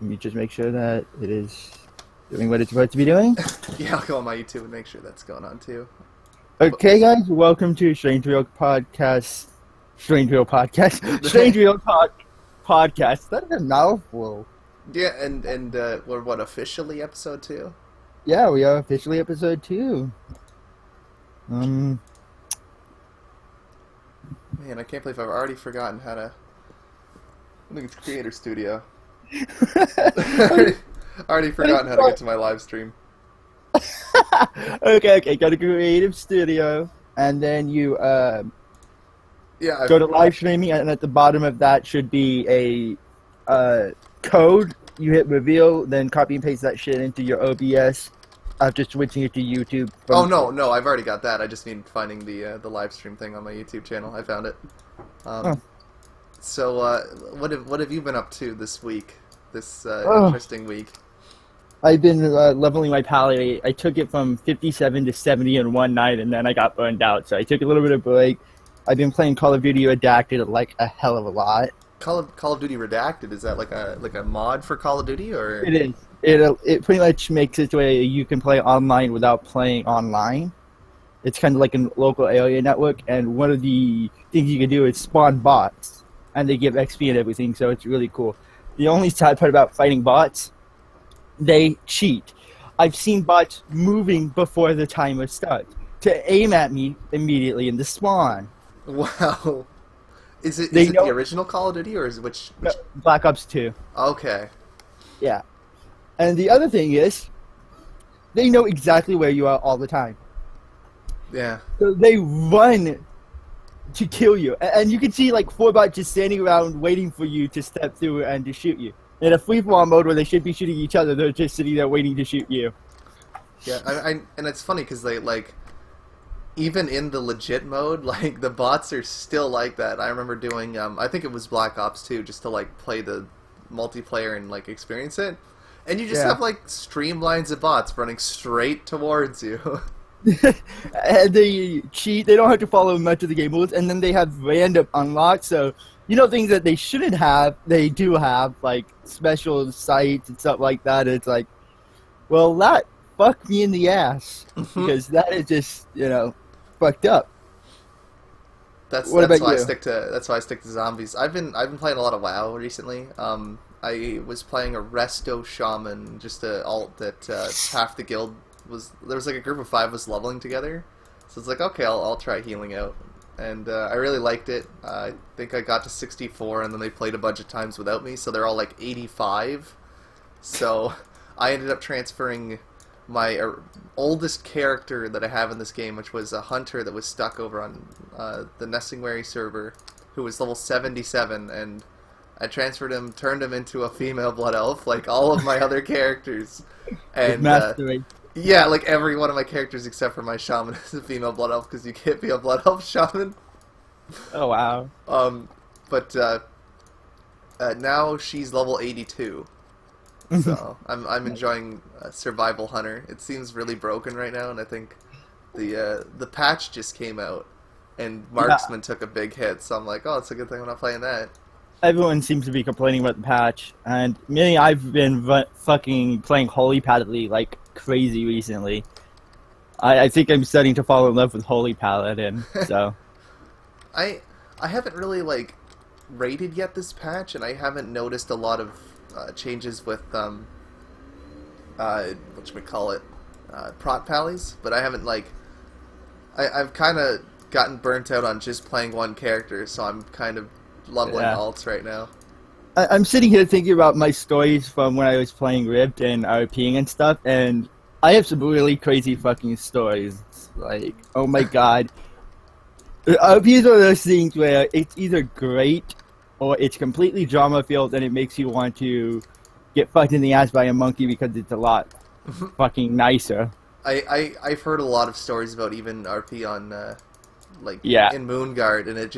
Let me just make sure that it is doing what it's supposed to be doing. Yeah, I'll go on my YouTube and make sure that's going on too. But Okay, guys, welcome to Strange Real Podcast. Strange Real Podcast. Strange Real Podcast. That's a mouthful. yeah, and we're what, officially episode 2? Yeah, we are officially episode 2. Um, Man, I can't believe I've already forgotten how to. I think it's Creator Studio. already forgotten how to get to my live stream. okay. Go to Creative Studio, and then you Yeah, go to live streaming, and at the bottom of that should be a code. You hit reveal, then copy and paste that shit into your OBS after switching it to YouTube. Oh no, I've already got that. I just need finding the live stream thing on my YouTube channel. I found it. Oh. So what have you been up to this week? This Oh. interesting week. I've been leveling my palette. I took it from 57 to 70 in one night, and then I got burned out. So I took a little bit of break. I've been playing Call of Duty Redacted like a hell of a lot. Call of Duty Redacted, is that like a mod for Call of Duty, or? It is. It pretty much makes it so you can play online without playing online. It's kind of like a local area network, and one of the things you can do is spawn bots, and they give XP and everything, so it's really cool. The only sad part about fighting bots, they cheat. I've seen bots moving before the timer starts to aim at me immediately in the spawn. Wow. Is it They the know original Call of Duty, or is it which? Black Ops 2. Okay. Yeah. And the other thing is, they know exactly where you are all the time. Yeah. So they run to kill you. And you can see like 4 bots just standing around waiting for you to step through and to shoot you. In a free-for-all mode where they should be shooting each other, they're just sitting there waiting to shoot you. Yeah. And it's funny because they like, even in the legit mode, like the bots are still like that. I remember doing I think it was Black Ops 2 just to like play the multiplayer and like experience it. And you just Yeah. have like streamlines of bots running straight towards you. And they cheat. They don't have to follow much of the game rules. And then they have random unlocks. So, things that they shouldn't have, they do have, like special sights and stuff like that. It's like, well, that fucked me in the ass. Because that is just, fucked up. That's What that's about why I you? stick to zombies. I've been playing a lot of WoW recently. I was playing a Resto Shaman, just a alt that half the guild was. There was like a group of 5 was leveling together, so it's like, okay, I'll try healing out, and I really liked it. I think I got to 64, and then they played a bunch of times without me, so they're all like 85. So I ended up transferring my oldest character that I have in this game, which was a hunter that was stuck over on the Nessingwary server, who was level 77, and I transferred him, turned him into a female blood elf, like all of my other characters. With And mastery. yeah, like every one of my characters except for my shaman is a female blood elf, because you can't be a blood elf shaman. Oh, wow. But now she's level 82. So I'm enjoying Survival Hunter. It seems really broken right now, and I think the patch just came out, and Marksman took a big hit. So I'm like, oh, it's a good thing I'm not playing that. Everyone seems to be complaining about the patch. And me, I've been fucking playing Holy Paladin like crazy recently. I think I'm starting to fall in love with Holy Paladin, so... I haven't really like rated yet this patch, and I haven't noticed a lot of changes with whatchamacallit, prot pallies, but I haven't like I've kind of gotten burnt out on just playing one character, so I'm kind of leveling Yeah. alts right now. I'm sitting here thinking about my stories from when I was playing Rift and RPing and stuff, and I have some really crazy fucking stories. Like, oh my god. RP is one of those things where it's either great or it's completely drama-filled and it makes you want to get fucked in the ass by a monkey because it's a lot fucking nicer. I've heard a lot of stories about even RP on like Yeah. in Moonguard, and it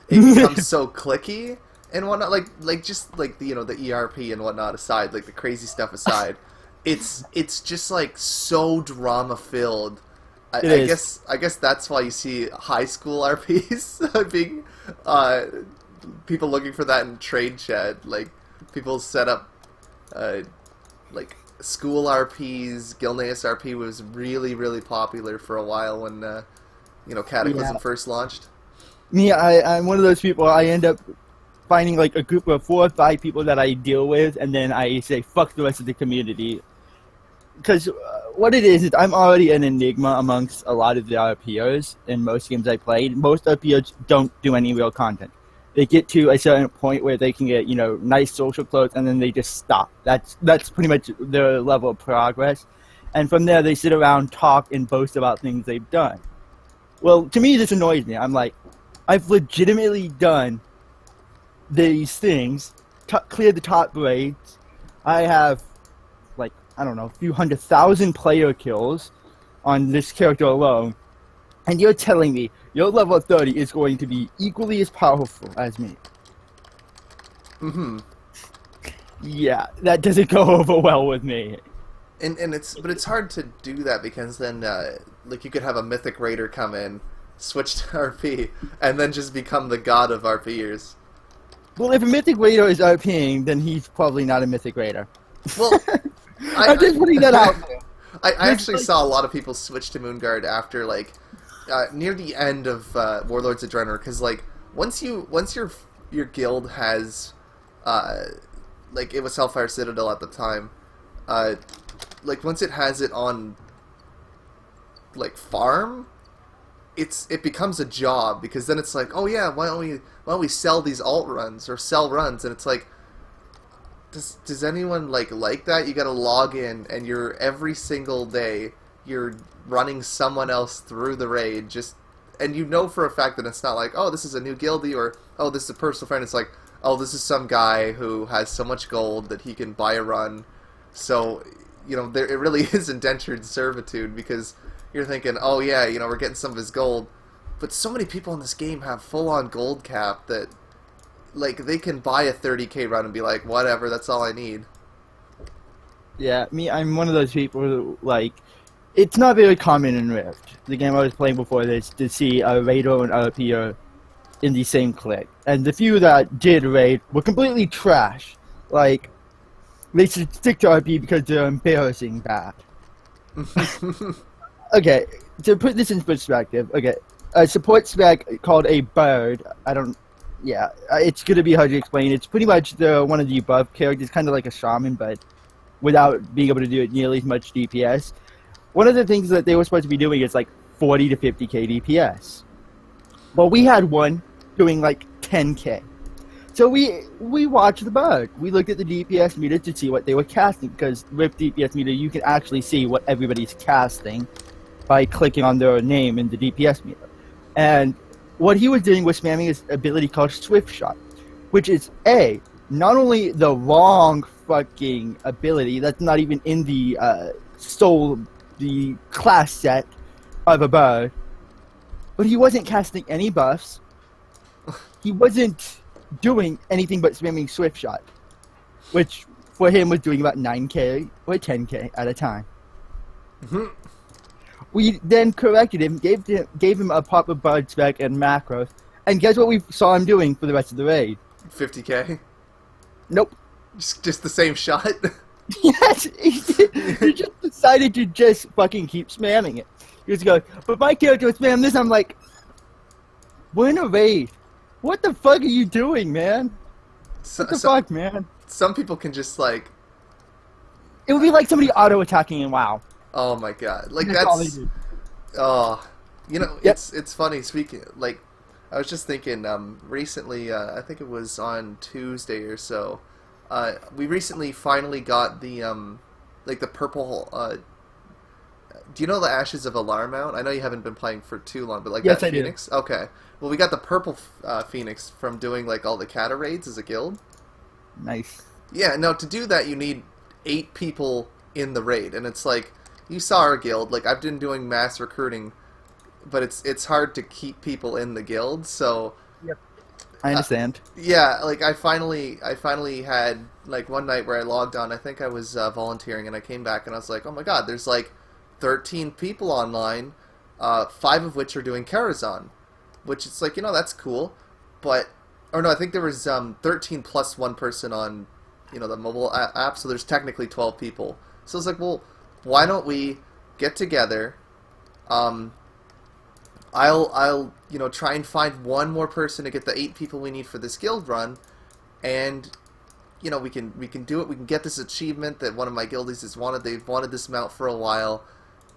becomes so clicky and whatnot. Like just like the ERP and whatnot aside, like the crazy stuff aside, it's just like so drama filled. It is. I guess that's why you see high school RPs being people looking for that in trade chat. Like people set up uh, like school RPs. Gilneas RP was really really popular for a while when Yeah. Cataclysm first launched. Me, I'm one of those people. I end up finding like a group of 4 or 5 people that I deal with, and then I say fuck the rest of the community. Because what it is I'm already an enigma amongst a lot of the RPOs in most games I played. Most RPOs don't do any real content. They get to a certain point where they can get nice social clothes, and then they just stop. That's pretty much their level of progress, and from there they sit around, talk, and boast about things they've done. Well, to me, this annoys me. I'm like, I've legitimately done these things, cleared the top grades. I have, like, I don't know, a few 100,000 player kills on this character alone. And you're telling me your level of 30 is going to be equally as powerful as me. Hmm. Yeah, that doesn't go over well with me. And it's hard to do that because then like you could have a mythic raider come in, switch to RP, and then just become the god of RPers. Well, if a Mythic Raider is RPing, then he's probably not a Mythic Raider. Well, I'm just putting that out there. I actually saw a lot of people switch to Moonguard after like near the end of Warlords of Draenor, because like once your guild has like it was Hellfire Citadel at the time, like once it has it on like farm, it becomes a job, because then it's like, oh yeah, why don't we sell these alt runs or sell runs, and it's like, does anyone like that? You got to log in, and you're every single day you're running someone else through the raid, just, and you know for a fact that it's not like, oh, this is a new guildie, or oh, this is a personal friend. It's like, oh, this is some guy who has so much gold that he can buy a run. So there it really is indentured servitude, because you're thinking, oh yeah, we're getting some of his gold, but so many people in this game have full-on gold cap that like they can buy a 30k run and be like, whatever, that's all I need. Yeah, I'm one of those people who, like, it's not very common in Rift, the game I was playing before this, to see a Raider and RPer in the same clique. And the few that did raid were completely trash. Like, they should stick to RP because they're embarrassing bad. Okay, to put this in perspective, okay, a support spec called a bird, it's gonna be hard to explain. It's pretty much one of the above characters, kind of like a shaman, but without being able to do it nearly as much DPS. One of the things that they were supposed to be doing is like 40 to 50k DPS. But we had one doing like 10k. So we watched the bird. We looked at the DPS meter to see what they were casting, because with DPS meter you can actually see what everybody's casting by clicking on their name in the DPS meter. And what he was doing was spamming his ability called Swift Shot, which is not only the wrong fucking ability, that's not even in the the class set of a bird, but he wasn't casting any buffs. He wasn't doing anything but spamming Swift Shot, which for him was doing about 9k or 10k at a time. Mm-hmm. We then corrected him, gave him a proper bird spec and macros, and guess what we saw him doing for the rest of the raid? 50k. Nope. Just the same shot. Yes, he just decided to just fucking keep spamming it. He was going, but my character was spamming this. I'm like, we're in a raid. What the fuck are you doing, man? What the fuck, man? Some people can just like... It would be like somebody auto-attacking in WoW. Oh my god. Like That's all they that's... do. Oh. Yep. It's funny, speaking... Like, I was just thinking, recently, I think it was on Tuesday or so, we recently finally got the, like the purple, do you know the Ashes of Alarmount? I know you haven't been playing for too long, but like Yes, that I do. Phoenix? Okay. Well, we got the purple Phoenix from doing like all the Kata raids as a guild. Nice. Yeah, now to do that you need 8 people in the raid, and it's like, you saw our guild, like I've been doing mass recruiting, but it's hard to keep people in the guild, so... Yep. I understand. Yeah, like I finally had like one night where I logged on. I think I was volunteering, and I came back and I was like, oh my god, there's like 13 people online, 5 of which are doing Karazhan, which it's like, that's cool, but, or no, I think there was 13 plus one person on the mobile app. So there's technically 12 people. So it's like, well, why don't we get together? I'll try and find one more person to get the 8 people we need for this guild run, and we can do it. We can get this achievement that one of my guildies has wanted. They've wanted this mount for a while,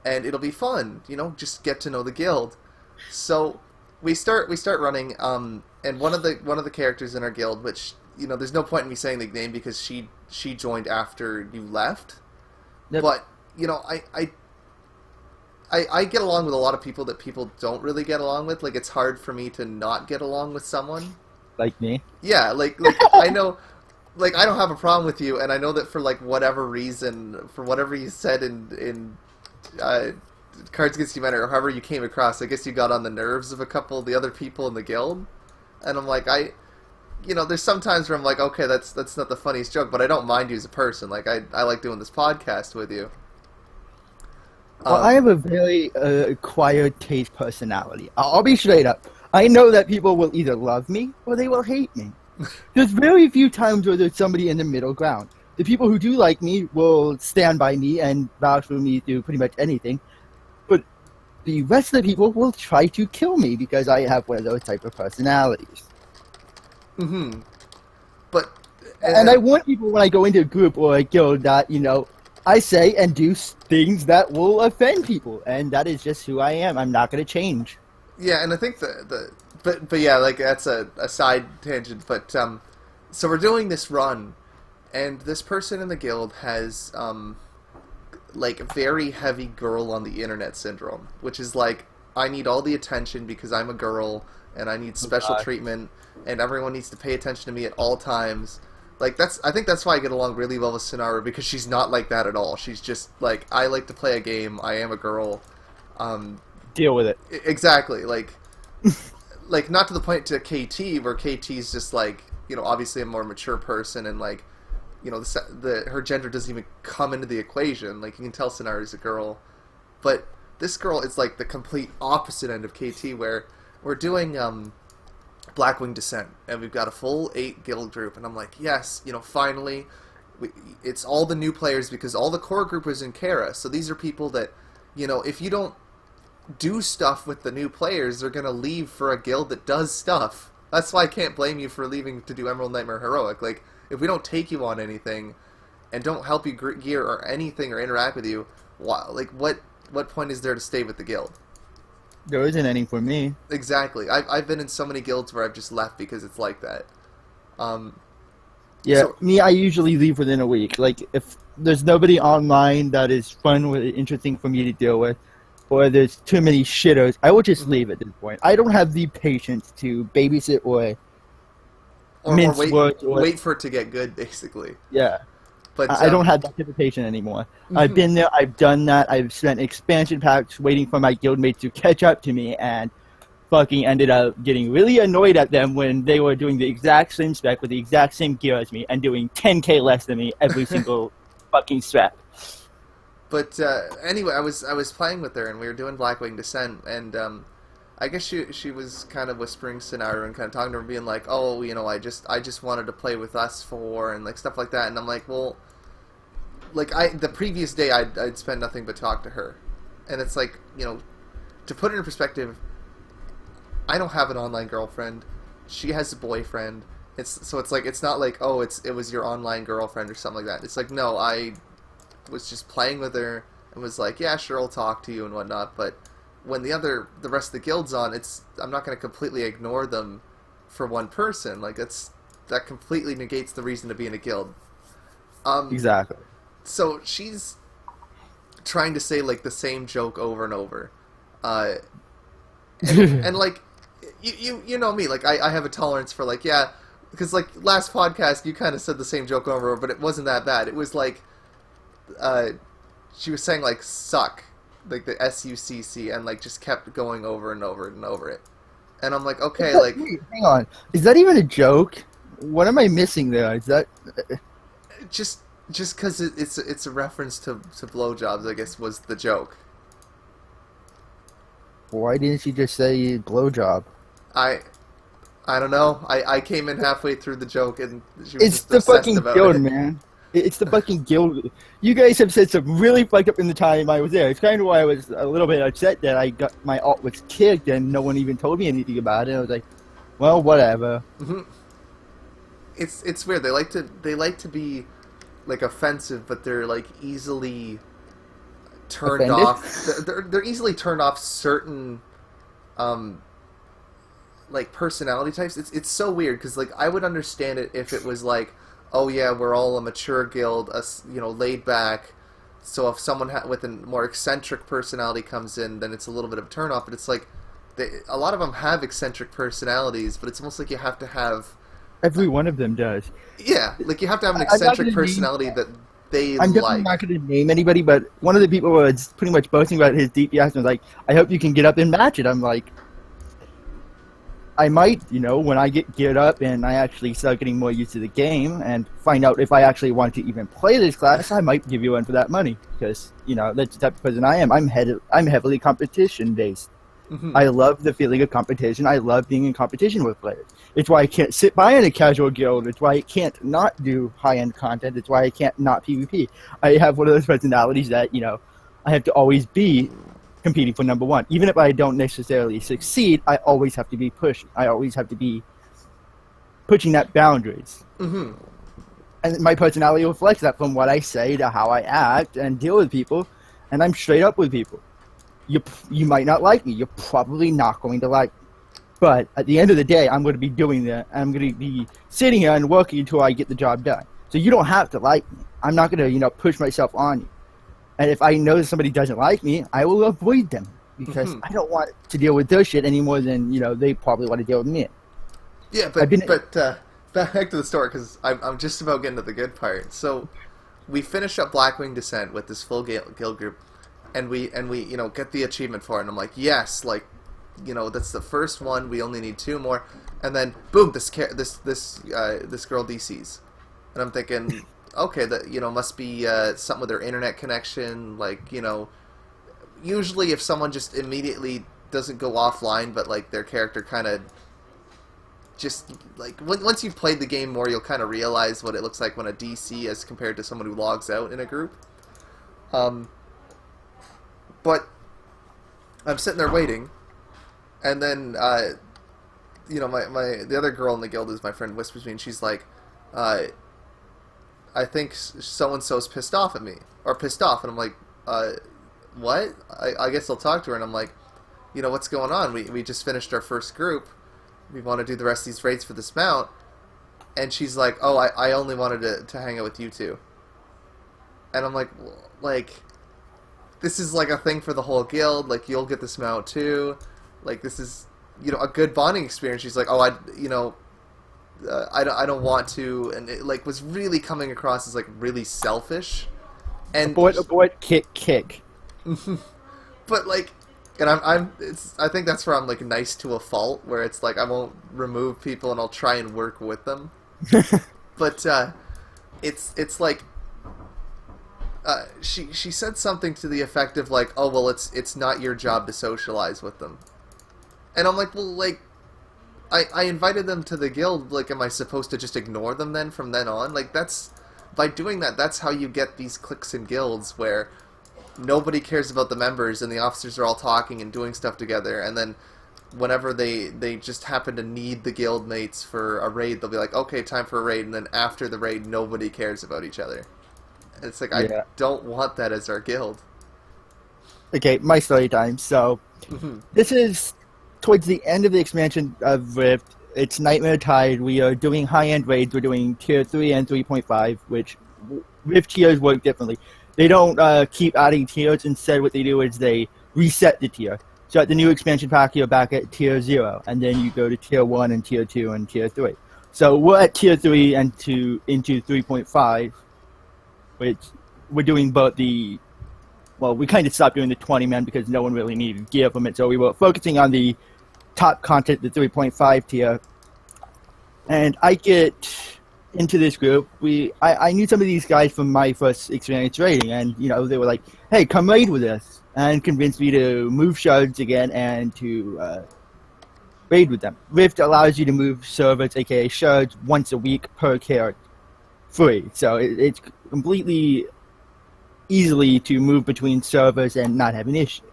and it'll be fun. Just get to know the guild. So we start running. And one of the characters in our guild, which there's no point in me saying the name because she joined after you left. Yep. But I get along with a lot of people that people don't really get along with. Like, it's hard for me to not get along with someone. Like me. Yeah, like I know, like, I don't have a problem with you, and I know that for like whatever reason, for whatever you said in Cards Against Humanity, or however you came across, I guess you got on the nerves of a couple of the other people in the guild, and I'm like, there's some times where I'm like, okay, that's not the funniest joke, but I don't mind you as a person. Like, I like doing this podcast with you. Well, I have a very acquired taste personality. I'll be straight up. I know that people will either love me or they will hate me. There's very few times where there's somebody in the middle ground. The people who do like me will stand by me and vouch for me through pretty much anything. But the rest of the people will try to kill me because I have one of those type of personalities. Mm-hmm. But... And I want people when I go into a group or a guild that, I say and do things that will offend people, and that is just who I am. I'm not going to change. Yeah, and I think but yeah, like, that's a side tangent. But so we're doing this run, and this person in the guild has like very heavy girl on the internet syndrome, which is like, I need all the attention because I'm a girl, and I need special treatment, and everyone needs to pay attention to me at all times. Like, I think that's why I get along really well with Sonara, because she's not like that at all. She's just like, I like to play a game, I am a girl. Deal with it. Exactly. Like, like, not to the point to KT, where KT's just like, obviously a more mature person, and like, her gender doesn't even come into the equation. Like, you can tell Sonara's a girl. But this girl is like the complete opposite end of KT, where we're doing, Blackwing Descent, and we've got a full 8 guild group, and I'm like, yes, finally, it's all the new players, because all the core group was in Kara, so these are people that, if you don't do stuff with the new players, they're gonna leave for a guild that does stuff. That's why I can't blame you for leaving to do Emerald Nightmare Heroic. Like, if we don't take you on anything, and don't help you gear or anything or interact with you, what point is there to stay with the guild? There isn't any for me. Exactly. I've been in so many guilds where I've just left because it's like that. Yeah, me, I usually leave within a week. Like, if there's nobody online that is fun or interesting for me to deal with, or there's too many shitters, I will just leave at this point. I don't have the patience to babysit or mince words. Wait for it to get good, basically. Yeah. But I don't have that type of patience anymore. I've been there, I've done that, I've spent expansion packs waiting for my guildmates to catch up to me, and fucking ended up getting really annoyed at them when they were doing the exact same spec with the exact same gear as me and doing 10k less than me every single fucking strap. But anyway, I was playing with her, and we were doing Blackwing Descent, and I guess she was kind of whispering Sonara and kind of talking to her, being like, oh, I just wanted to play with us and like stuff like that, and I'm like, well, like, the previous day I'd spend nothing but talk to her, and it's like, to put it in perspective, I don't have an online girlfriend. She has a boyfriend. It's like, it's not like, oh, it was your online girlfriend or something like that. It's like, no, I was just playing with her and was like, yeah, sure, I'll talk to you and whatnot, but when the rest of the guild's on, I'm not going to completely ignore them for one person. Like, that completely negates the reason to be in a guild. Exactly. So she's trying to say like the same joke over and over, and like, you know me, like, I have a tolerance for, like, yeah, because like last podcast you kind of said the same joke over and over, but it wasn't that bad. It was like, she was saying like suck, like the SUCC, and like just kept going over and over and over it, and I'm like, okay, like, hang on, is that even a joke? What am I missing there? Is that just because it's a reference to blowjobs, I guess, was the joke. Why didn't you just say blowjob? I I don't know. I came in halfway through the joke and she was It's just the obsessed fucking about guild, it. man. It's the fucking guild. You guys have said some really fucked up in the time I was there. It's kind of why I was a little bit upset that I got my alt was kicked and no one even told me anything about it. I was like, well, whatever. It's weird. They like to be like offensive, but they're like easily turned Offended? off. They're easily turned off certain um like personality types. It's so weird because like I would understand it if it was like, oh yeah, we're all a mature guild, us, you know, laid back. So if someone with a more eccentric personality comes in, then it's a little bit of a turn off. But it's like a lot of them have eccentric personalities, but it's almost like you have to have, Every one of them does. yeah, like you have to have an I'm not eccentric gonna name- personality that they I'm definitely like. not going to name anybody, but one of the people was pretty much boasting about his DPS and was like, I hope you can get up and match it. I'm like, I might, you know, when I get geared up and I actually start getting more used to the game and find out if I actually want to even play this class, I might give you one for that money because, you know, that's the type of person I am. I'm heavily competition based. Mhm. I love the feeling of competition. I love being in competition with players. It's why I can't sit by in a casual guild. It's why I can't not do high-end content. It's why I can't not PvP. I have one of those personalities that, you know, I have to always be competing for number one. Even if I don't necessarily succeed, I always have to be pushing. I always have to be pushing that boundaries. Mhm. And my personality reflects that from what I say to how I act and deal with people. And I'm straight up with people. You might not like me. You're probably not going to like me. But at the end of the day, I'm going to be doing that. I'm going to be sitting here and working until I get the job done. So you don't have to like me. I'm not going to, you know, push myself on you. And if I know that somebody doesn't like me, I will avoid them because I don't want to deal with their shit any more than, you know, they probably want to deal with me. Yeah, I've been- but back to the story because I'm just about getting to the good part. So we finish up Blackwing Descent with this full guild group, and we you know get the achievement for it. And I'm like, yes, like, you know, that's the first one. We only need 2 more, and then boom, this girl DCs, and I'm thinking, okay, that, you know, must be something with their internet connection. Like, you know, usually if someone just immediately doesn't go offline, but like their character kind of just like once you've played the game more, you'll kind of realize what it looks like when a DC as compared to someone who logs out in a group. But I'm sitting there waiting, and then you know, the other girl in the guild is my friend whispers me, and she's like, I think so and so's pissed off at me or pissed off, and I'm like, what? I guess I'll talk to her, and I'm like, you know, what's going on? We just finished our first group. We want to do the rest of these raids for this mount. And she's like, oh, I only wanted to hang out with you two. And I'm like, this is like a thing for the whole guild. Like, you'll get this mount too. Like, this is, you know, a good bonding experience. She's like, oh, I don't want to. And it, like, was really coming across as, like, really selfish. And Abort, kick. But like, and I think that's where I'm like nice to a fault, where it's like I won't remove people and I'll try and work with them. But it's like she said something to the effect of like, oh well, it's not your job to socialize with them, and I'm like, well, like I invited them to the guild, like am I supposed to just ignore them then from then on? Like that's, by doing that, that's how you get these cliques and guilds where nobody cares about the members and the officers are all talking and doing stuff together, and then whenever they just happen to need the guild mates for a raid, they'll be like, okay, time for a raid, and then after the raid nobody cares about each other. It's like, Yeah. I don't want that as our guild. Okay, my story time. So, this is towards the end of the expansion of Rift. It's Nightmare Tide. We are doing high-end raids. We're doing Tier 3 and 3.5, which Rift tiers work differently. They don't keep adding tiers. Instead, what they do is they reset the tier. So at the new expansion pack, you're back at Tier 0, and then you go to Tier 1 and Tier 2 and Tier 3. So we're at Tier 3 and into 3.5, which we're doing both the... Well, we kind of stopped doing the 20-man because no one really needed gear from it, so we were focusing on the top content, the 3.5 tier. And I get into this group. I knew some of these guys from my first experience raiding, and you know, they were like, hey, come raid with us, and convinced me to move shards again and to raid with them. Rift allows you to move servers, aka shards, once a week per character, free. So it's completely easily to move between servers and not have an issue.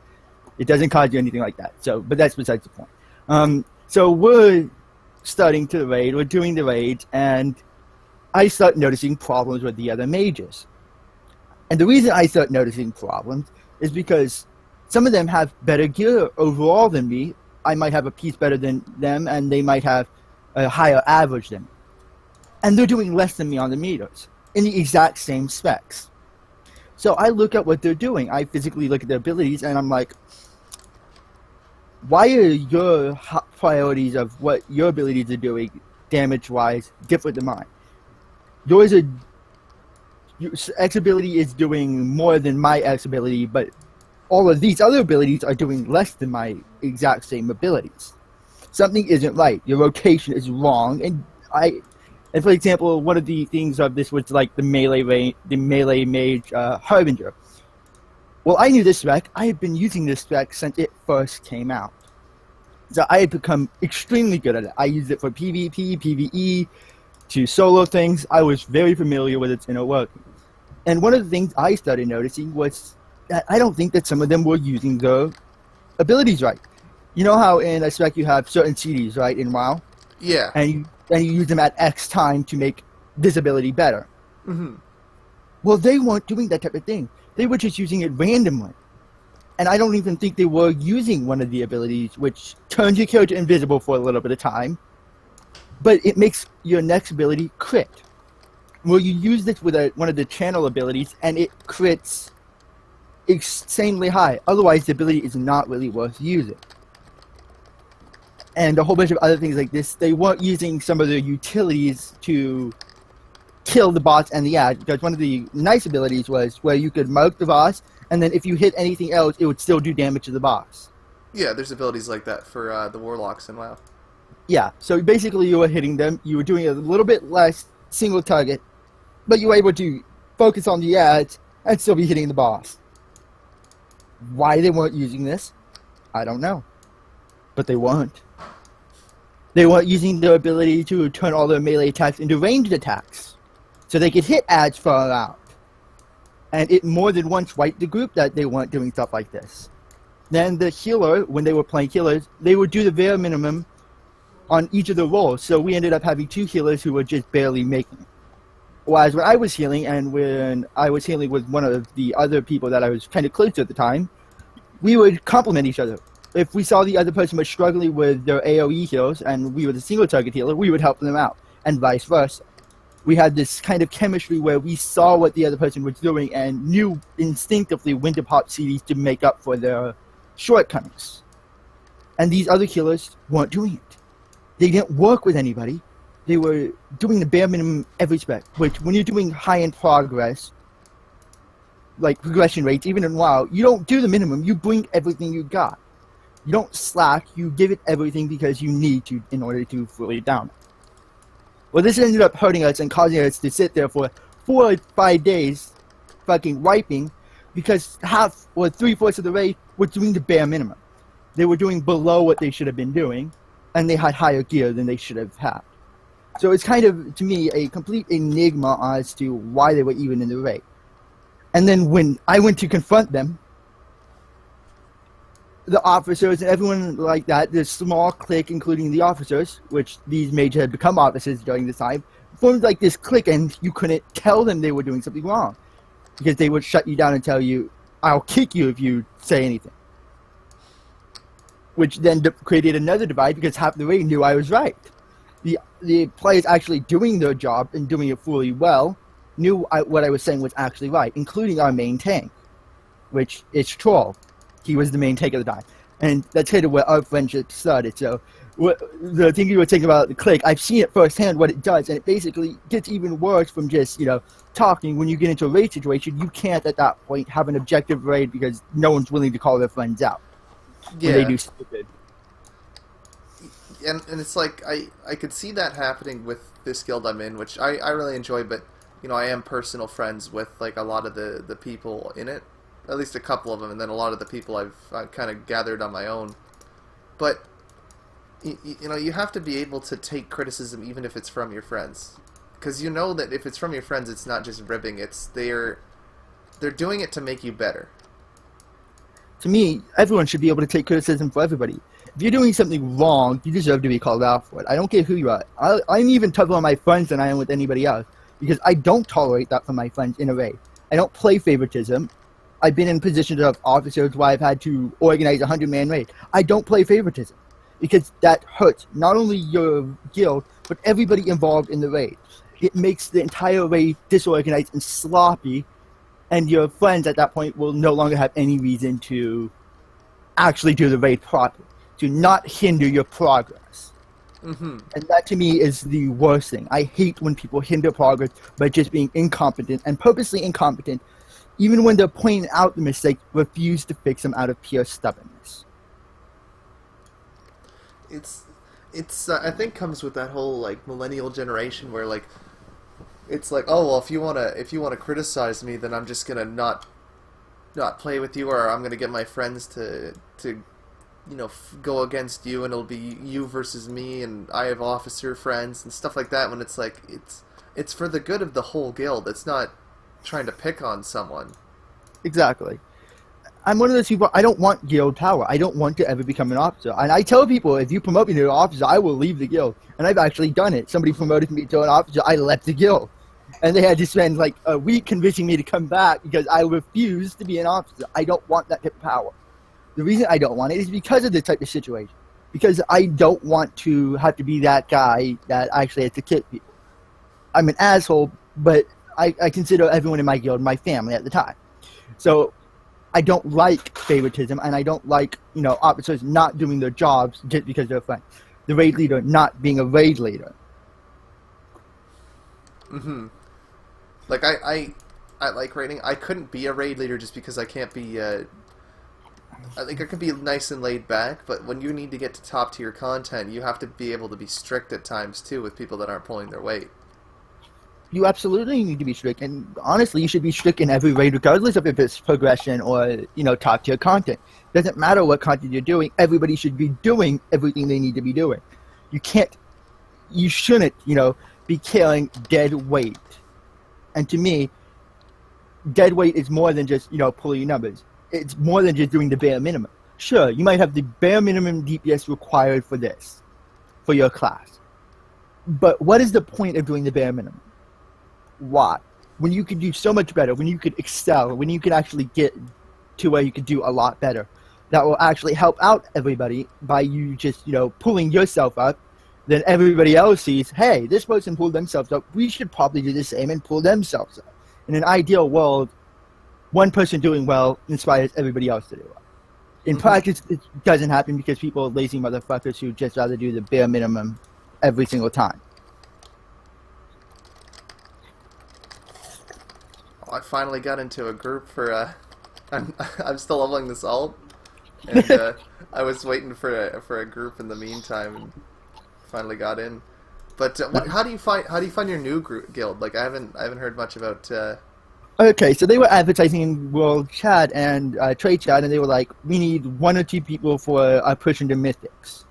It doesn't cause you anything like that. So, but that's besides the point. So we're starting to raid. We're doing the raids, and I start noticing problems with the other mages. And the reason I start noticing problems is because some of them have better gear overall than me. I might have a piece better than them, and they might have a higher average than me. And they're doing less than me on the meters in the exact same specs. So I look at what they're doing. I physically look at their abilities, and I'm like, why are your priorities of what your abilities are doing, damage-wise, different than mine? Your X ability is doing more than my X ability, but all of these other abilities are doing less than my exact same abilities. Something isn't right. Your rotation is wrong, and for example, one of the things of this was like the melee mage Harbinger. Well, I knew this spec. I had been using this spec since it first came out. So I had become extremely good at it. I used it for PvP, PvE, to solo things. I was very familiar with its inner workings. And one of the things I started noticing was that I don't think that some of them were using their abilities right. You know how in a spec you have certain CDs, right, in WoW? Yeah. And you use them at X time to make this ability better. Mm-hmm. Well, they weren't doing that type of thing. They were just using it randomly. And I don't even think they were using one of the abilities, which turns your character invisible for a little bit of time, but it makes your next ability crit. Well, you use this with one of the channel abilities, and it crits insanely high. Otherwise, the ability is not really worth using. And a whole bunch of other things like this, they weren't using some of their utilities to kill the boss and the ads, because one of the nice abilities was where you could mark the boss, and then if you hit anything else, it would still do damage to the boss. Yeah, there's abilities like that for the warlocks in WoW. Yeah, so basically you were hitting them, you were doing a little bit less single target, but you were able to focus on the ads and still be hitting the boss. Why they weren't using this, I don't know. But they weren't. They weren't using their ability to turn all their melee attacks into ranged attacks, so they could hit ads far out. And it more than once wiped the group that they weren't doing stuff like this. Then the healer, when they were playing healers, they would do the bare minimum on each of the roles, so we ended up having 2 healers who were just barely making it. Whereas when I was healing, and when I was healing with one of the other people that I was kind of close to at the time, we would complement each other. If we saw the other person was struggling with their AoE heals, and we were the single target healer, we would help them out, and vice versa. We had this kind of chemistry where we saw what the other person was doing and knew instinctively when to pop CDs to make up for their shortcomings. And these other healers weren't doing it. They didn't work with anybody. They were doing the bare minimum every spec, which when you're doing high-end progress, like progression rates, even in WoW, you don't do the minimum, you bring everything you got. You don't slack, you give it everything because you need to in order to fully down it. Well, this ended up hurting us and causing us to sit there for 4 or 5 days fucking wiping because half or 3/4 of the raid were doing the bare minimum. They were doing below what they should have been doing, and they had higher gear than they should have had. So it's kind of, to me, a complete enigma as to why they were even in the raid. And then when I went to confront them, the officers and everyone like that, this small clique, including the officers, which these mages had become officers during this time, formed like this clique, and you couldn't tell them they were doing something wrong. Because they would shut you down and tell you, I'll kick you if you say anything. Which then created another divide because half the raid knew I was right. The players actually doing their job and doing it fully well knew what I was saying was actually right, including our main tank, which is Troll. He was the main tank at the time. And that's kind of where our friendship started. So the thing you were thinking about the click, I've seen it firsthand what it does, and it basically gets even worse from just, talking. When you get into a raid situation, you can't at that point have an objective raid because no one's willing to call their friends out. Yeah. When they do stupid. And it's like, I could see that happening with this guild I'm in, which I really enjoy, but, I am personal friends with, like, a lot of the people in it. At least a couple of them, and then a lot of the people I've kind of gathered on my own. But you have to be able to take criticism even if it's from your friends, because you know that if it's from your friends, it's not just ribbing. It's they're doing it to make you better. To me, everyone should be able to take criticism for everybody. If you're doing something wrong, you deserve to be called out for it. I don't care who you are. I'm even tougher on my friends than I am with anybody else, because I don't tolerate that from my friends in a way. I don't play favoritism. I've been in positions of officers where I've had to organize a 100-man raid. I don't play favoritism, because that hurts not only your guild, but everybody involved in the raid. It makes the entire raid disorganized and sloppy, and your friends at that point will no longer have any reason to actually do the raid properly, to not hinder your progress. Mm-hmm. And that to me is the worst thing. I hate when people hinder progress by just being incompetent, and purposely incompetent, even when they're pointing out the mistake, refuse to fix them out of pure stubbornness. It's I think comes with that whole like millennial generation where like it's like, oh well, if you wanna criticize me, then I'm just gonna not play with you, or I'm gonna get my friends to go against you, and it'll be you versus me, and I have officer friends and stuff like that. When it's like it's for the good of the whole guild. It's not trying to pick on someone. Exactly. I'm one of those people, I don't want guild power. I don't want to ever become an officer. And I tell people, if you promote me to an officer, I will leave the guild. And I've actually done it. Somebody promoted me to an officer, I left the guild. And they had to spend like a week convincing me to come back because I refused to be an officer. I don't want that type of power. The reason I don't want it is because of this type of situation. Because I don't want to have to be that guy that actually has to kick people. I'm an asshole, but I consider everyone in my guild my family at the time. So I don't like favoritism, and I don't like, officers not doing their jobs just because they're friends. The raid leader not being a raid leader. Mm-hmm. Like I like raiding. I couldn't be a raid leader just because I can't be. I think I can be nice and laid back, but when you need to get to top tier content, you have to be able to be strict at times too with people that aren't pulling their weight. You absolutely need to be strict, and honestly, you should be strict in every raid, regardless of if it's progression or top tier content. Doesn't matter what content you're doing. Everybody should be doing everything they need to be doing. You shouldn't, be killing dead weight. And to me, dead weight is more than just pulling your numbers. It's more than just doing the bare minimum. Sure, you might have the bare minimum DPS required for this, for your class. But what is the point of doing the bare minimum? Why? When you could do so much better, when you could excel, when you could actually get to where you could do a lot better, that will actually help out everybody by you just, pulling yourself up. Then everybody else sees, hey, this person pulled themselves up. We should probably do the same and pull themselves up. In an ideal world, one person doing well inspires everybody else to do well. In practice, it doesn't happen because people are lazy motherfuckers who just rather do the bare minimum every single time. I finally got into a group for I'm still leveling this alt, and I was waiting for a group in the meantime, and finally got in. But how do you find your new guild? Like I haven't heard much about. Okay, so they were advertising in World Chat and Trade Chat, and they were like, we need 1 or 2 people for a push into Mythics.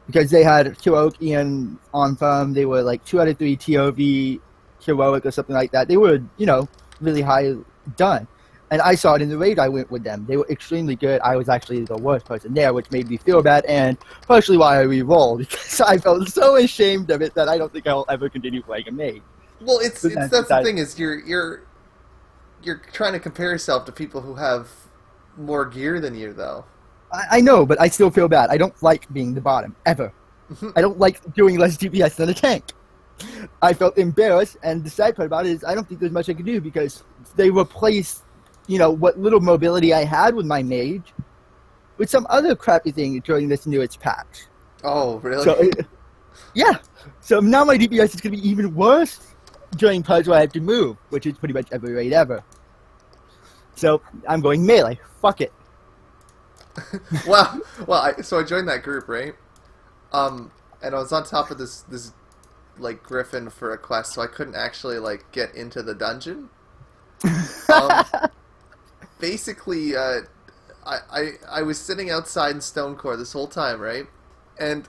Because they had Heroic Ian on farm, they were like 2 out of 3 TOV Heroic or something like that. They were, really high done. And I saw it in the raid, I went with them. They were extremely good. I was actually the worst person there, which made me feel bad, and partially why I re-rolled, because I felt so ashamed of it that I don't think I'll ever continue playing a maid. Well, that's the thing is you're trying to compare yourself to people who have more gear than you, though. I know, but I still feel bad. I don't like being the bottom, ever. I don't like doing less DPS than a tank. I felt embarrassed, and the sad part about it is I don't think there's much I can do because they replaced, what little mobility I had with my mage with some other crappy thing during this newest patch. Oh, really? So, yeah. So now my DPS is going to be even worse during parts where I have to move, which is pretty much every raid ever. So I'm going melee. Fuck it. So I joined that group, right? And I was on top of this like griffin for a quest, so I couldn't actually like get into the dungeon. Basically, I was sitting outside in Stonecore this whole time, right? And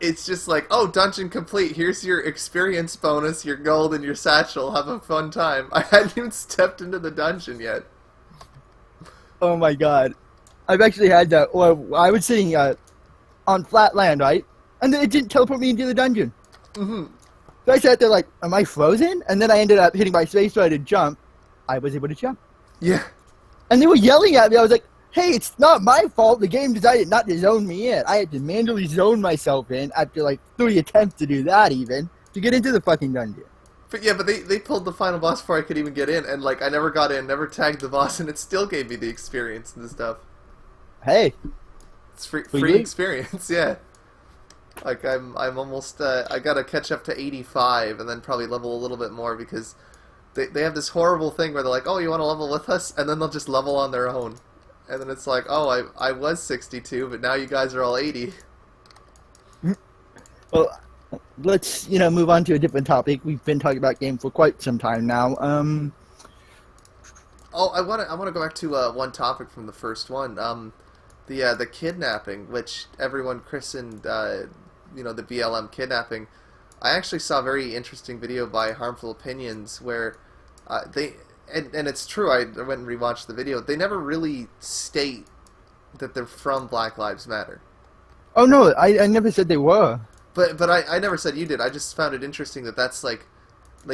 it's just like, oh, dungeon complete. Here's your experience bonus, your gold, and your satchel. Have a fun time. I hadn't even stepped into the dungeon yet. Oh my god. I've actually had that. Well, I was sitting on flat land, right? And then it didn't teleport me into the dungeon. Mm-hmm. So I sat there like, am I frozen? And then I ended up hitting my space bar to jump. I was able to jump. Yeah. And they were yelling at me. I was like, hey, it's not my fault. The game decided not to zone me in. I had to manually zone myself in after like 3 attempts to do that even, to get into the fucking dungeon. But yeah, but they pulled the final boss before I could even get in, and like I never got in, never tagged the boss, and it still gave me the experience and stuff. Hey. It's free experience, yeah. Like I'm almost I gotta catch up to 85 and then probably level a little bit more because they have this horrible thing where they're like, oh, you want to level with us, and then they'll just level on their own, and then it's like, oh, I was 62, but now you guys are all 80. Well, let's move on to a different topic. We've been talking about games for quite some time now. Oh, I wanna go back to one topic from the first one. The kidnapping, which everyone christened the BLM kidnapping. I actually saw a very interesting video by Harmful Opinions where and it's true. I went and rewatched the video. They never really state that they're from Black Lives Matter. Oh no, I never said they were. But I never said you did. I just found it interesting that that's like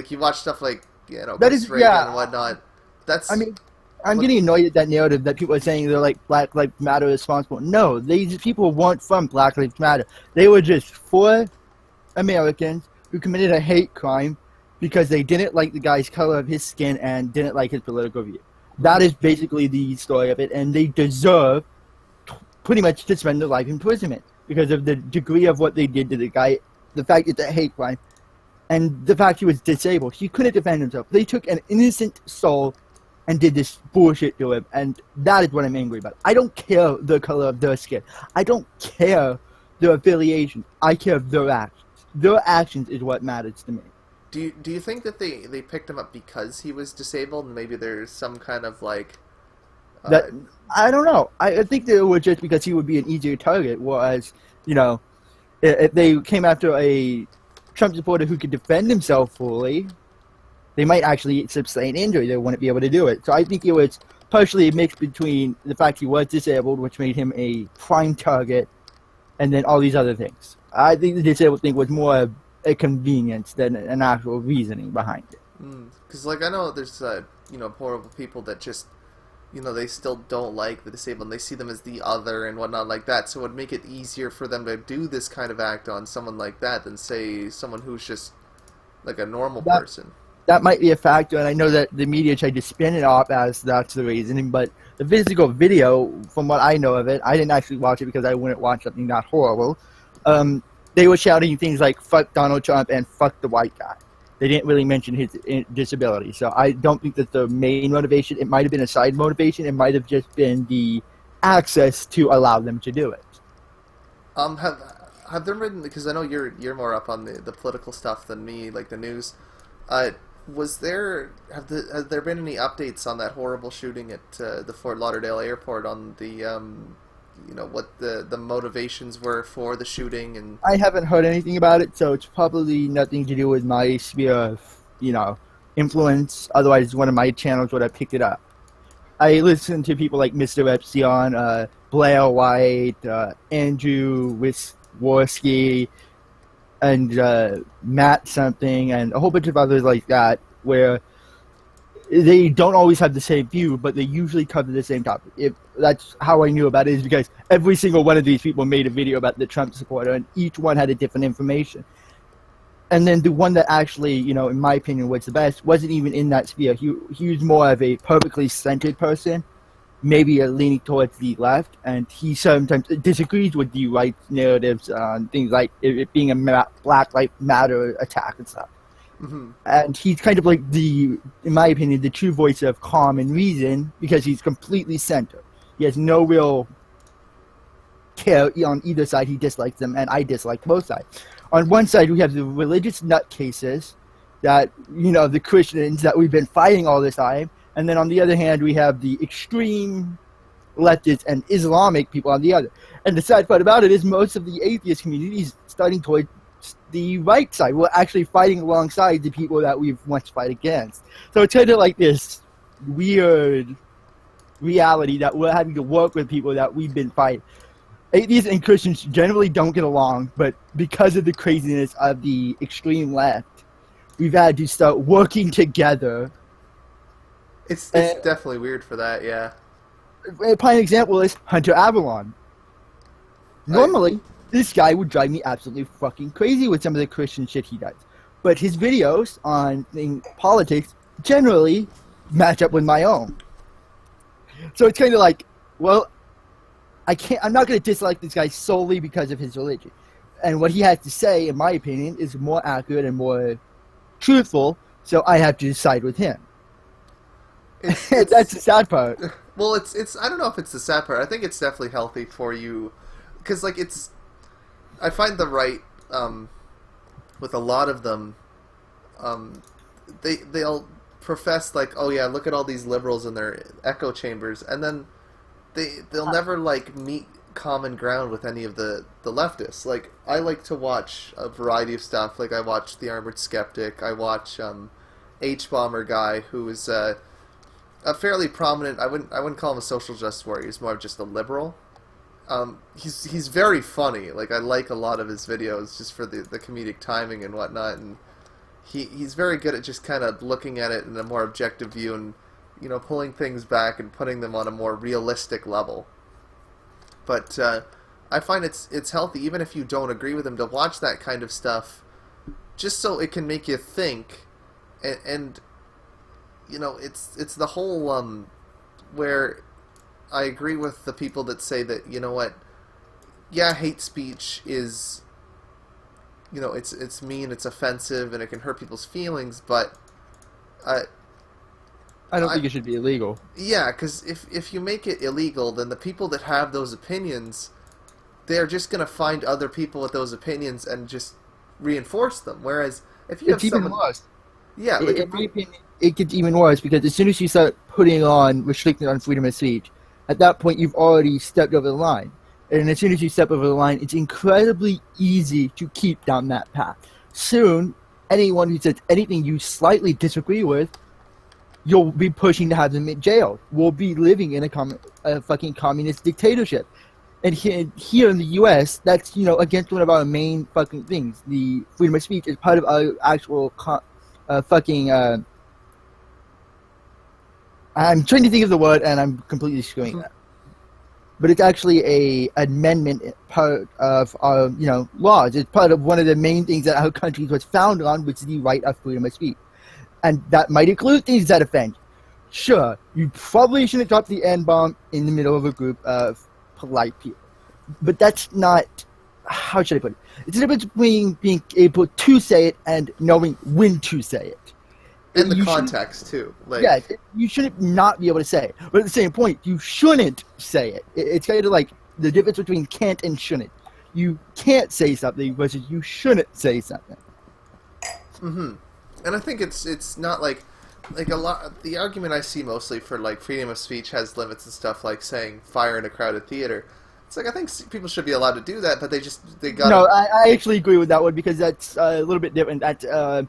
you watch stuff like that is Reagan and whatnot. That's I'm getting annoyed at that narrative that people are saying they're like Black Lives Matter responsible. No, these people weren't from Black Lives Matter. They were just 4 Americans who committed a hate crime because they didn't like the guy's color of his skin and didn't like his political view. That is basically the story of it, and they deserve pretty much to spend their life in imprisonment because of the degree of what they did to the guy, the fact it's a hate crime, and the fact he was disabled. He couldn't defend himself. They took an innocent soul and did this bullshit to him, and that is what I'm angry about. I don't care the color of their skin. I don't care their affiliation. I care their actions. Their actions is what matters to me. Do you think that they picked him up because he was disabled, and maybe there's some kind of like... That I don't know. I think that it was just because he would be an easier target, whereas, if they came after a Trump supporter who could defend himself fully, they might actually sustain injury. They wouldn't be able to do it. So I think it was partially a mix between the fact he was disabled, which made him a prime target, and then all these other things. I think the disabled thing was more a convenience than an actual reasoning behind it. Because, I know there's, horrible people that just, they still don't like the disabled, and they see them as the other and whatnot like that, so it would make it easier for them to do this kind of act on someone like that than, say, someone who's just, like, a normal person. That might be a factor, and I know that the media tried to spin it off as that's the reasoning, but the physical video, from what I know of it, I didn't actually watch it because I wouldn't watch something that horrible. They were shouting things like, fuck Donald Trump and fuck the white guy. They didn't really mention his disability, so I don't think that's the main motivation. It might have been a side motivation. It might have just been the access to allow them to do it. Have there been, because I know you're more up on the political stuff than me, like the news, have there been any updates on that horrible shooting at the Fort Lauderdale airport, on the what the motivations were for the shooting? And I haven't heard anything about it, so it's probably nothing to do with my sphere of influence. Otherwise, one of my channels would have picked it up. I listen to people like Mr. Epsilon, Blair White, Andrew Wisworski, and Matt something, and a whole bunch of others like that, where they don't always have the same view, but they usually cover the same topic. That's how I knew about it, is because every single one of these people made a video about the Trump supporter, and each one had a different information. And then the one that actually, in my opinion, was the best wasn't even in that sphere. He was more of a perfectly centered person, maybe leaning towards the left, and he sometimes disagrees with the right narratives on things like it being a Black Lives Matter attack and stuff. Mm-hmm. And he's kind of like in my opinion, the true voice of calm and reason, because he's completely centered. He has no real care on either side. He dislikes them, and I dislike both sides. On one side, we have the religious nutcases that, the Christians that we've been fighting all this time. And then on the other hand, we have the extreme, leftists and Islamic people on the other. And the sad part about it is most of the atheist community is starting toward the right side. We're actually fighting alongside the people that we've once fought against. So it's kind of like this weird reality that we're having to work with people that we've been fighting. Atheists and Christians generally don't get along, but because of the craziness of the extreme left, we've had to start working together. It's definitely weird for that, yeah. A prime example is Hunter Avalon. Normally, this guy would drive me absolutely fucking crazy with some of the Christian shit he does. But his videos on politics generally match up with my own. So it's kind of like, well, I'm not going to dislike this guy solely because of his religion. And what he has to say, in my opinion, is more accurate and more truthful, so I have to side with him. That's the sad part. Well, it's I don't know if it's the sad part. I think it's definitely healthy for you, because like I find the right with a lot of them, they'll profess like, oh yeah, look at all these liberals in their echo chambers, and then they'll never like meet common ground with any of the leftists. Like, I like to watch a variety of stuff. Like, I watch The Armored Skeptic. I watch H-Bomber guy, who is a fairly prominent. I wouldn't call him a social justice warrior. He's more of just a liberal. He's very funny. Like, I like a lot of his videos just for the comedic timing and whatnot. And he's very good at just kind of looking at it in a more objective view and, you know, pulling things back and putting them on a more realistic level. But I find it's healthy, even if you don't agree with him, to watch that kind of stuff, just so it can make you think. And you know, it's the whole where I agree with the people that say that, you know what, yeah, hate speech is, you know, it's mean, it's offensive, and it can hurt people's feelings, but I don't think it should be illegal. Yeah, because if you make it illegal, then the people that have those opinions, they're just going to find other people with those opinions and just reinforce them. Whereas if you have someone... worse. Yeah. Like in my opinion, it gets even worse, because as soon as you start putting on restricting on freedom of speech, at that point you've already stepped over the line. And as soon as you step over the line, it's incredibly easy to keep down that path. Soon, anyone who says anything you slightly disagree with, you'll be pushing to have them jailed. We'll be living in a fucking communist dictatorship. And here in the U.S., that's, you know, against one of our main fucking things. The freedom of speech is part of our actual I'm trying to think of the word, and I'm completely screwing that. But it's actually a amendment part of our, you know, laws. It's part of one of the main things that our country was founded on, which is the right of freedom of speech. And that might include things that offend. Sure, you probably shouldn't drop the N-bomb in the middle of a group of polite people. But that's not... How should I put it? It's a difference between being able to say it and knowing when to say it. In the context, too. Like... Yeah, you shouldn't not be able to say it. But at the same point, you shouldn't say it. It's kind of like the difference between can't and shouldn't. You can't say something versus you shouldn't say something. Mm-hmm. And I think it's not like a lot. The argument I see mostly for like freedom of speech has limits and stuff, like saying fire in a crowded theater. It's like, I think people should be allowed to do that, but they got. No, I actually agree with that one, because that's a little bit different. That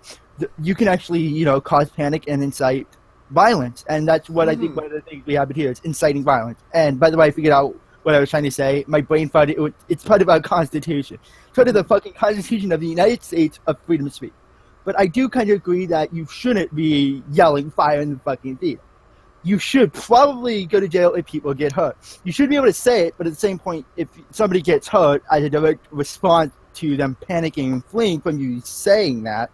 you can actually, you know, cause panic and incite violence, and that's what I think one of the things we have here is inciting violence. And by the way, I figured out what I was trying to say. My brain thought it's part of our Constitution. It's part of the fucking Constitution of the United States of freedom of speech. But I do kind of agree that you shouldn't be yelling fire in the fucking theater. You should probably go to jail if people get hurt. You should be able to say it, but at the same point, if somebody gets hurt as a direct response to them panicking and fleeing from you saying that,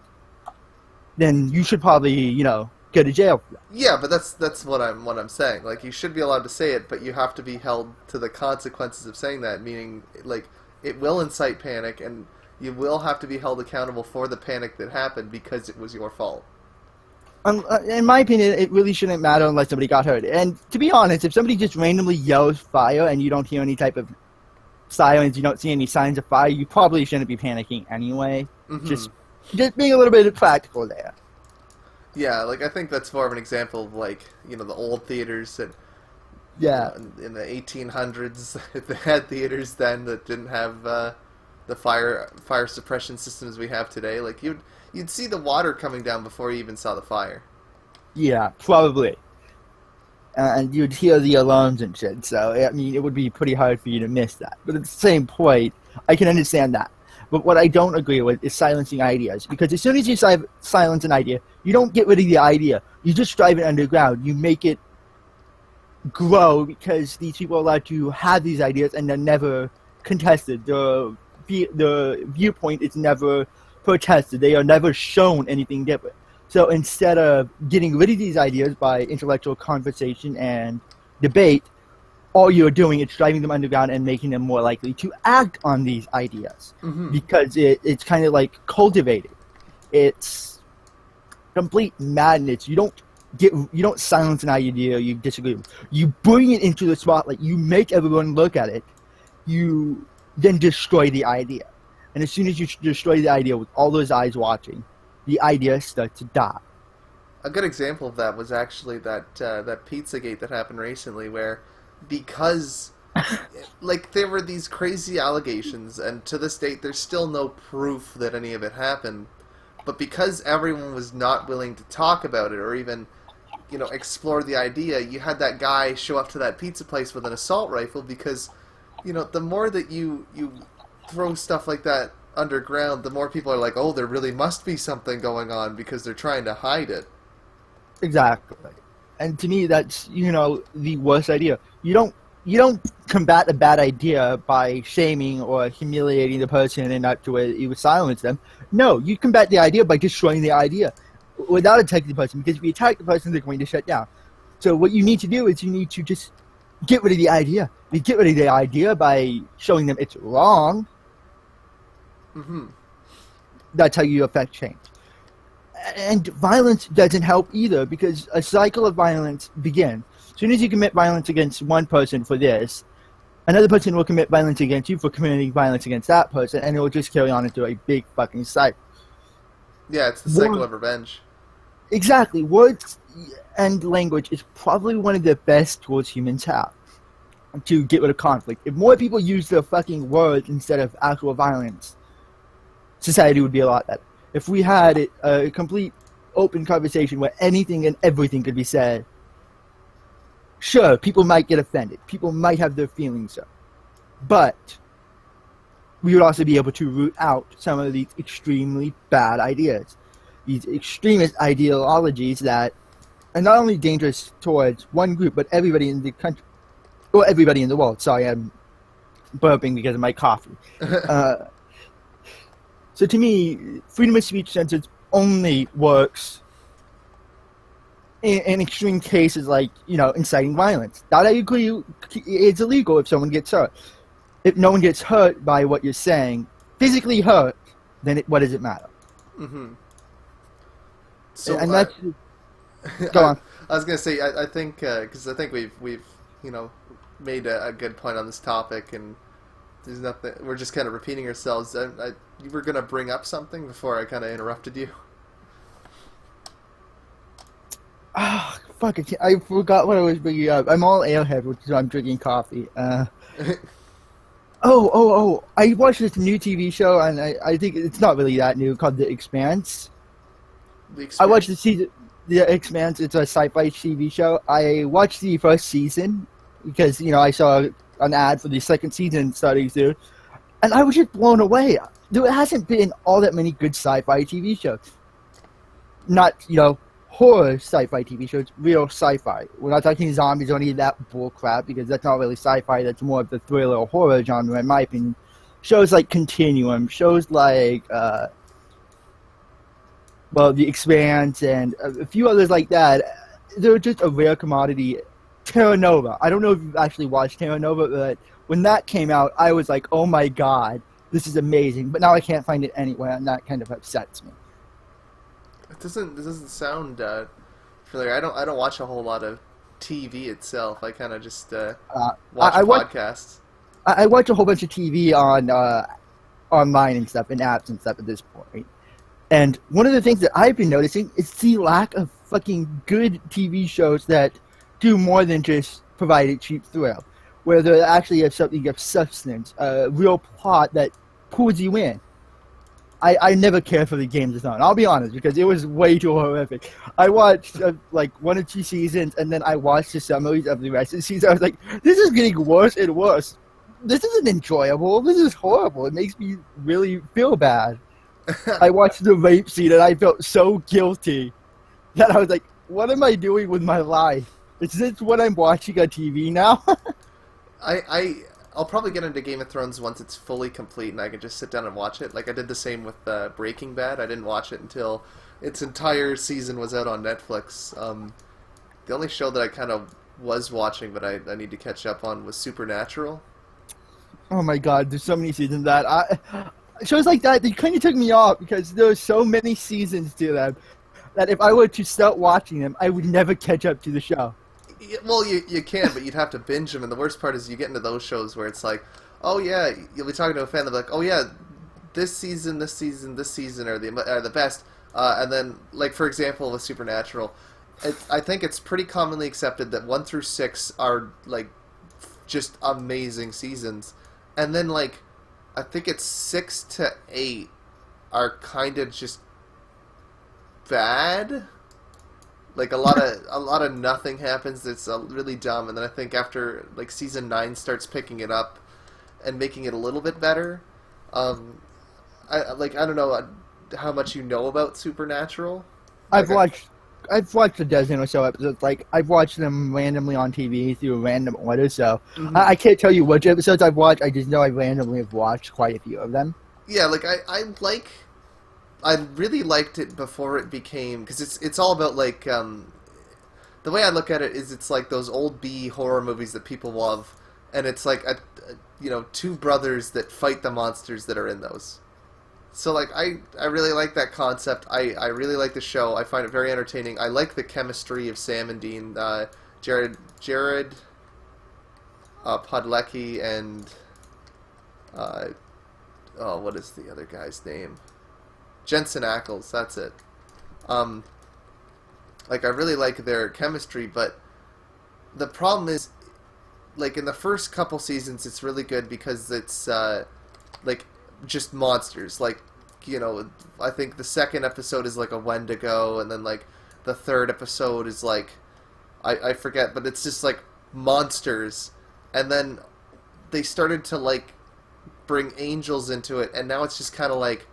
then you should probably, you know, go to jail for that. Yeah, but that's what I'm saying. Like, you should be allowed to say it, but you have to be held to the consequences of saying that, meaning, like, it will incite panic, and you will have to be held accountable for the panic that happened because it was your fault. In my opinion, it really shouldn't matter unless somebody got hurt. And to be honest, if somebody just randomly yells fire and you don't hear any type of silence, you don't see any signs of fire, you probably shouldn't be panicking anyway. Mm-hmm. Just being a little bit practical there. Yeah, like, I think that's more of an example of, like, you know, the old theaters that Yeah. In the 1800s, they had theaters then that didn't have the fire suppression systems we have today. Like you'd see the water coming down before you even saw the fire. Yeah, probably. And you'd hear the alarms and shit. So, I mean, it would be pretty hard for you to miss that. But at the same point, I can understand that. But what I don't agree with is silencing ideas. Because as soon as you silence an idea, you don't get rid of the idea. You just drive it underground. You make it grow because these people are allowed to have these ideas and they're never contested. The viewpoint is never protested. They are never shown anything different. So instead of getting rid of these ideas by intellectual conversation and debate, all you're doing is driving them underground and making them more likely to act on these ideas. Mm-hmm. Because it's kind of like cultivating. It's complete madness. You don't silence an idea you disagree with. You bring it into the spotlight. You make everyone look at it. You then destroy the idea. And as soon as you destroy the idea with all those eyes watching, the idea starts to die. A good example of that was actually that Pizzagate that happened recently, where because like there were these crazy allegations, and to this date there's still no proof that any of it happened, but because everyone was not willing to talk about it or even explore the idea, you had that guy show up to that pizza place with an assault rifle because the more that you throw stuff like that underground, the more people are like, oh, there really must be something going on because they're trying to hide it. Exactly. And to me, that's, the worst idea. You don't combat a bad idea by shaming or humiliating the person and not to where you would silence them. No, you combat the idea by destroying the idea without attacking the person, because if you attack the person, they're going to shut down. So what you need to do is you need to just get rid of the idea. You get rid of the idea by showing them it's wrong. Mm-hmm. That's how you affect change. And violence doesn't help either, because a cycle of violence begins. As soon as you commit violence against one person for this, another person will commit violence against you for committing violence against that person, and it will just carry on into a big fucking cycle. Yeah, it's the cycle of revenge. Exactly. Words and language is probably one of the best tools humans have to get rid of conflict. If more people use their fucking words instead of actual violence, society would be a lot better. If we had a complete open conversation where anything and everything could be said, sure, people might get offended. People might have their feelings hurt. But we would also be able to root out some of these extremely bad ideas. These extremist ideologies that are not only dangerous towards one group, but everybody in the country, or everybody in the world. Sorry, I'm burping because of my coffee. So to me, freedom of speech censorship only works in extreme cases like, inciting violence. That I agree, it's illegal if someone gets hurt. If no one gets hurt by what you're saying, physically hurt, then what does it matter? Mm-hmm. So, and that's... Go on. I was gonna say, I think because I think we've made a good point on this topic, and there's nothing. We're just kind of repeating ourselves. You were gonna bring up something before I kind of interrupted you. Ah, fuck! I forgot what I was bringing up. I'm all airhead, which is why I'm drinking coffee. Oh! I watched this new TV show, and I think it's not really that new, called The Expanse. I watched The Expanse. It's a sci-fi TV show. I watched the first season because I saw an ad for the second season starting soon, and I was just blown away. There hasn't been all that many good sci-fi TV shows. Not horror sci-fi TV shows, real sci-fi. We're not talking zombies or any of that bullcrap, because that's not really sci-fi. That's more of the thriller or horror genre, in my opinion. Shows like Continuum, shows like The Expanse, and a few others like that. They're just a rare commodity. Terra Nova. I don't know if you've actually watched Terra Nova, but when that came out, I was like, oh my god, this is amazing. But now I can't find it anywhere, and that kind of upsets me. It doesn't sound familiar. I don't watch a whole lot of TV itself. I kind of just watch podcasts. I watch a whole bunch of TV on online and stuff, and apps and stuff at this point. And one of the things that I've been noticing is the lack of fucking good TV shows that do more than just provided cheap thrill, where they actually have something of substance, a real plot that pulls you in. I never cared for the Games of Thrones. I'll be honest, because it was way too horrific. I watched like 1 or 2 seasons, and then I watched the summaries of the rest of the season. I was like, this is getting worse and worse. This isn't enjoyable. This is horrible. It makes me really feel bad. I watched the rape scene, and I felt so guilty that I was like, what am I doing with my life? Is this what I'm watching on TV now? I'll probably get into Game of Thrones once it's fully complete and I can just sit down and watch it. Like I did the same with Breaking Bad. I didn't watch it until its entire season was out on Netflix. The only show that I kind of was watching but I need to catch up on was Supernatural. Oh my god, there's so many seasons that shows like that, they kind of took me off because there were so many seasons to them that if I were to start watching them, I would never catch up to the show. Well, you can, but you'd have to binge them, and the worst part is you get into those shows where it's like, oh yeah, you'll be talking to a fan, they'll be like, oh yeah, this season are the best, and then, like, for example, with Supernatural, I think it's pretty commonly accepted that 1 through 6 are, like, just amazing seasons, and then, like, I think it's 6 to 8 are kind of just bad. Like a lot of nothing happens that's really dumb, and then I think after like season 9 starts picking it up and making it a little bit better. I don't know how much you know about Supernatural. I've watched a dozen or so episodes. Like I've watched them randomly on TV through a random order, so I can't tell you which episodes I've watched. I just know I randomly have watched quite a few of them. Yeah, like I really liked it before it became, because it's all about like the way I look at it is it's like those old B horror movies that people love, and it's like two brothers that fight the monsters that are in those. So like I really like that concept. I really like the show. I find it very entertaining. I like the chemistry of Sam and Dean, Jared Padalecki, and what is the other guy's name? Jensen Ackles, that's it. Like, I really like their chemistry, but the problem is, like, in the first couple seasons, it's really good because it's, like, just monsters. Like, I think the second episode is, like, a Wendigo, and then, like, the third episode is, like, I forget, but it's just, like, monsters. And then they started to, like, bring angels into it, and now it's just kind of like,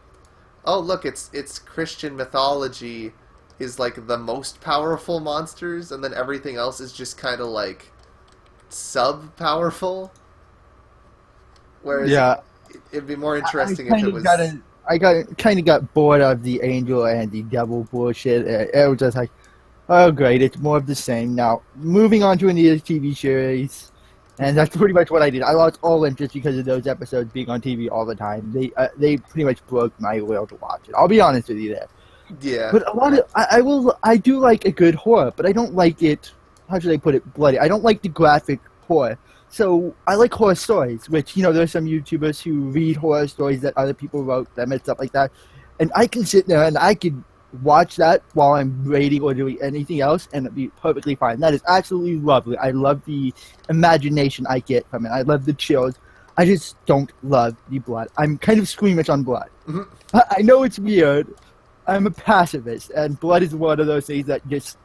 oh look, it's Christian mythology is like the most powerful monsters, and then everything else is just kind of like sub-powerful. Whereas it'd be more interesting if it was. I kind of got bored of the angel and the devil bullshit. It was just like, oh great, it's more of the same. Now moving on to another TV series. And that's pretty much what I did. I lost all interest because of those episodes being on TV all the time. They pretty much broke my will to watch it. I'll be honest with you there. Yeah. But a lot of I do like a good horror, but I don't like it. How should I put it? Bloody. I don't like the graphic horror. So I like horror stories, which there's some YouTubers who read horror stories that other people wrote them and stuff like that. And I can sit there and I can watch that while I'm raiding or doing anything else, and it'd be perfectly fine. That is absolutely lovely. I love the imagination I get from it. I love the chills. I just don't love the blood. I'm kind of squeamish on blood. Mm-hmm. I know it's weird. I'm a pacifist, and blood is one of those things that just,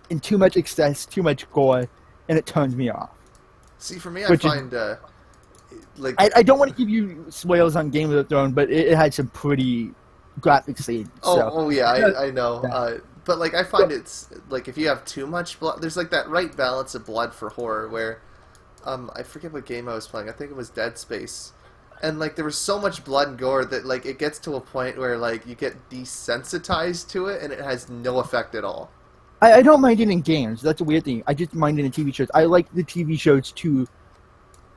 in too much excess, too much gore, and it turns me off. See, for me, I find like I don't want to give you spoilers on Game of Thrones, but it had some pretty graphic scenes. Oh yeah, I know. But like I find it's like if you have too much blood, there's like that right balance of blood for horror where I forget what game I was playing. I think it was Dead Space. And like there was so much blood and gore that like it gets to a point where like you get desensitized to it and it has no effect at all. I don't mind it in games. That's a weird thing. I just mind it in TV shows. I like the TV shows to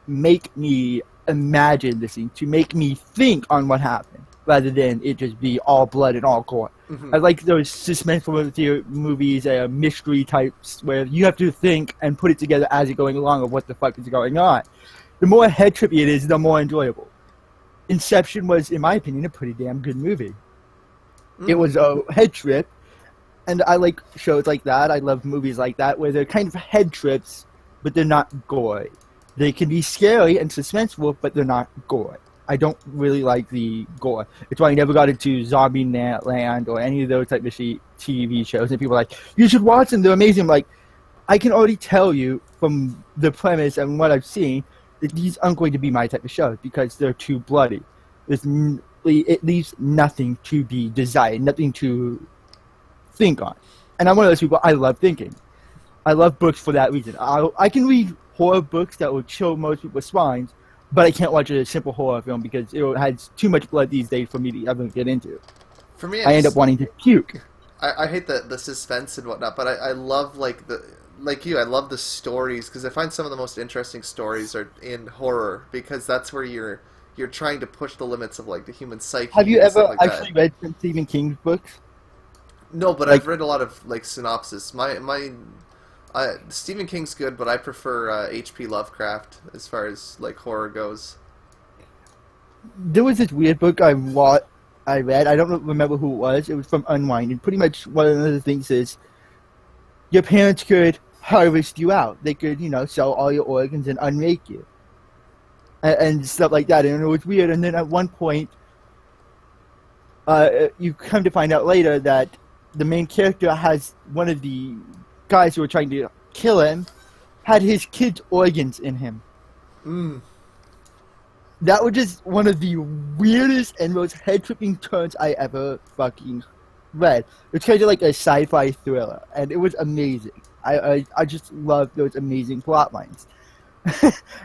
make me imagine the scene, to make me think on what happened, rather than it just be all blood and all gore. Mm-hmm. I like those suspenseful movies, mystery types, where you have to think and put it together as you're going along of what the fuck is going on. The more head trippy it is, the more enjoyable. Inception was, in my opinion, a pretty damn good movie. Mm-hmm. It was a head trip, and I like shows like that. I love movies like that, where they're kind of head trips, but they're not gory. They can be scary and suspenseful, but they're not gory. I don't really like the gore. It's why I never got into Zombie Land or any of those type of TV shows. And people are like, you should watch them. They're amazing. I'm like, I can already tell you from the premise and what I've seen that these aren't going to be my type of shows because they're too bloody. It leaves nothing to be desired, nothing to think on. And I'm one of those people, I love thinking. I love books for that reason. I can read horror books that will chill most people's spines, but I can't watch a simple horror film because it has too much blood these days for me to ever get into. For me, I end up wanting to puke. I hate the suspense and whatnot, but I love like I love the stories because I find some of the most interesting stories are in horror because that's where you're trying to push the limits of like the human psyche. Have you and ever stuff like actually read some Stephen King's books? No, but I've read a lot of like synopsis. Stephen King's good, but I prefer H.P. Lovecraft as far as like horror goes. There was this weird book I read. I don't remember who it was. It was from Unwind, and pretty much one of the things is your parents could harvest you out. They could, sell all your organs and unmake you, and stuff like that. And it was weird. And then at one point, you come to find out later that the main character has one of the guys who were trying to kill him had his kid's organs in him. That was just one of the weirdest and most head-tripping turns I ever fucking read. It's kind of like a sci-fi thriller, and it was amazing. I just love those amazing plot lines.